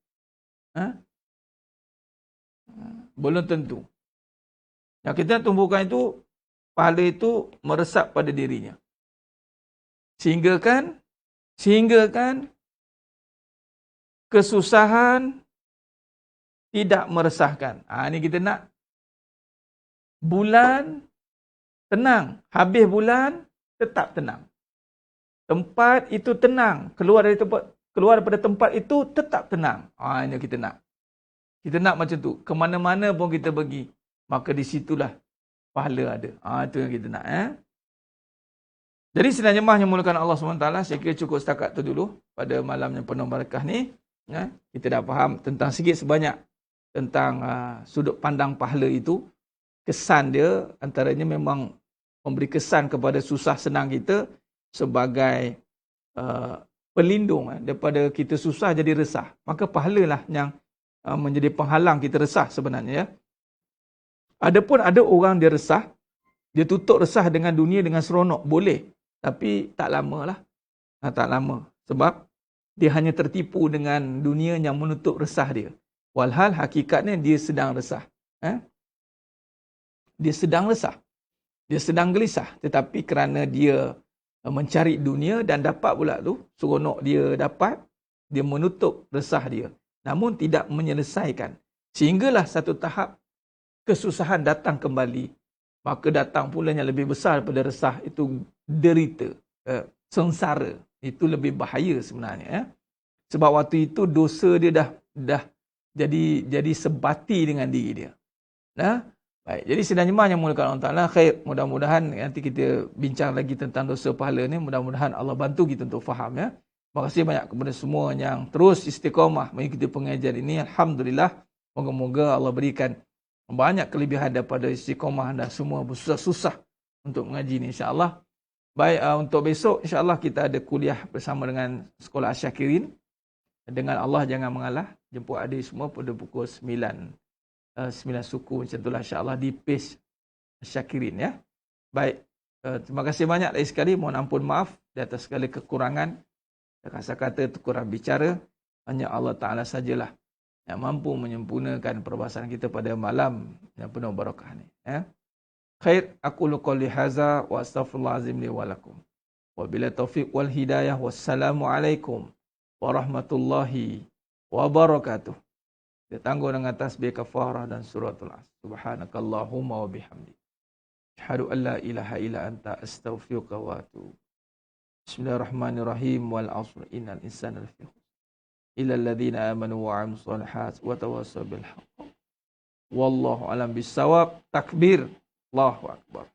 Belum tentu. Yang kita tumbuhkan itu, pahala itu meresap pada dirinya. Sehingga kan kesusahan tidak meresahkan. Ini kita nak. Bulan tenang. Habis bulan tetap tenang. Tempat itu tenang. Keluar daripada tempat itu tetap tenang. Ini kita nak. Kita nak macam tu. Kemana-mana pun kita pergi. Maka di situlah pahala ada. Itu yang kita nak. Jadi sedang jemaah yang mulakan Allah SWT, saya kira cukup setakat tu dulu pada malam yang penuh barakah ni. Kita dah faham tentang sikit sebanyak tentang sudut pandang pahala itu. Kesan dia antaranya memang memberi kesan kepada susah senang kita sebagai pelindung daripada kita susah jadi resah. Maka pahalalah yang menjadi penghalang kita resah sebenarnya. Adapun ada orang dia resah, dia tutup resah dengan dunia dengan seronok. Boleh. Tapi tak lama lah. Tak lama. Sebab dia hanya tertipu dengan dunia yang menutup resah dia. Walhal hakikatnya dia sedang resah. Dia sedang resah. Dia sedang gelisah. Tetapi kerana dia mencari dunia dan dapat pula tu, seronok dia dapat, dia menutup resah dia. Namun tidak menyelesaikan. Sehinggalah satu tahap kesusahan datang kembali. Maka datang pula yang lebih besar daripada resah, itu derita, sengsara. Itu lebih bahaya sebenarnya. Sebab waktu itu dosa dia dah jadi sebati dengan diri dia. Baik, jadi sidang jemaah yang mulakan Allah Ta'ala, khair, mudah-mudahan nanti kita bincang lagi tentang dosa pahala ni, mudah-mudahan Allah bantu kita untuk faham ya. Terima kasih banyak kepada semua yang terus istiqamah mengikuti pengajian ini. Alhamdulillah, moga-moga Allah berikan banyak kelebihan daripada istiqamah dan semua susah-susah untuk mengaji ni insya-Allah. Baik, untuk besok insya-Allah kita ada kuliah bersama dengan Sekolah Asyakirin. Dengan Allah jangan mengalah. Jemput adik semua pada pukul 9 suku macam itulah insya-Allah di page Asyakirin ya. Baik, terima kasih banyak lagi sekali. Mohon ampun maaf di atas segala kekurangan. Kata-kata kurang bicara, hanya Allah Ta'ala sajalah yang mampu menyempurnakan perbahasan kita pada malam yang penuh barakah ni. Khair, aqulu qouli hadza wa astaghfirullahalazim li wa lakum. Wabillahi taufiq wal hidayah. Wassalamualaikum warahmatullahi wabarakatuh. Kita tangguh dengan tasbih kafarah dan suratul Asr. Subhanakallahumma wa bihamdik. Asyhadu an la ilaha illa anta astaghfiruka wa atubu. Bismillahirrahmanirrahim. Wal 'asr innal insana lafi khusr. Illa alladhina amanu wa 'amilus shalihat wa tawassaw bil haqq. Wallahu a'lam bissawab. Takbir. Allahu akbar.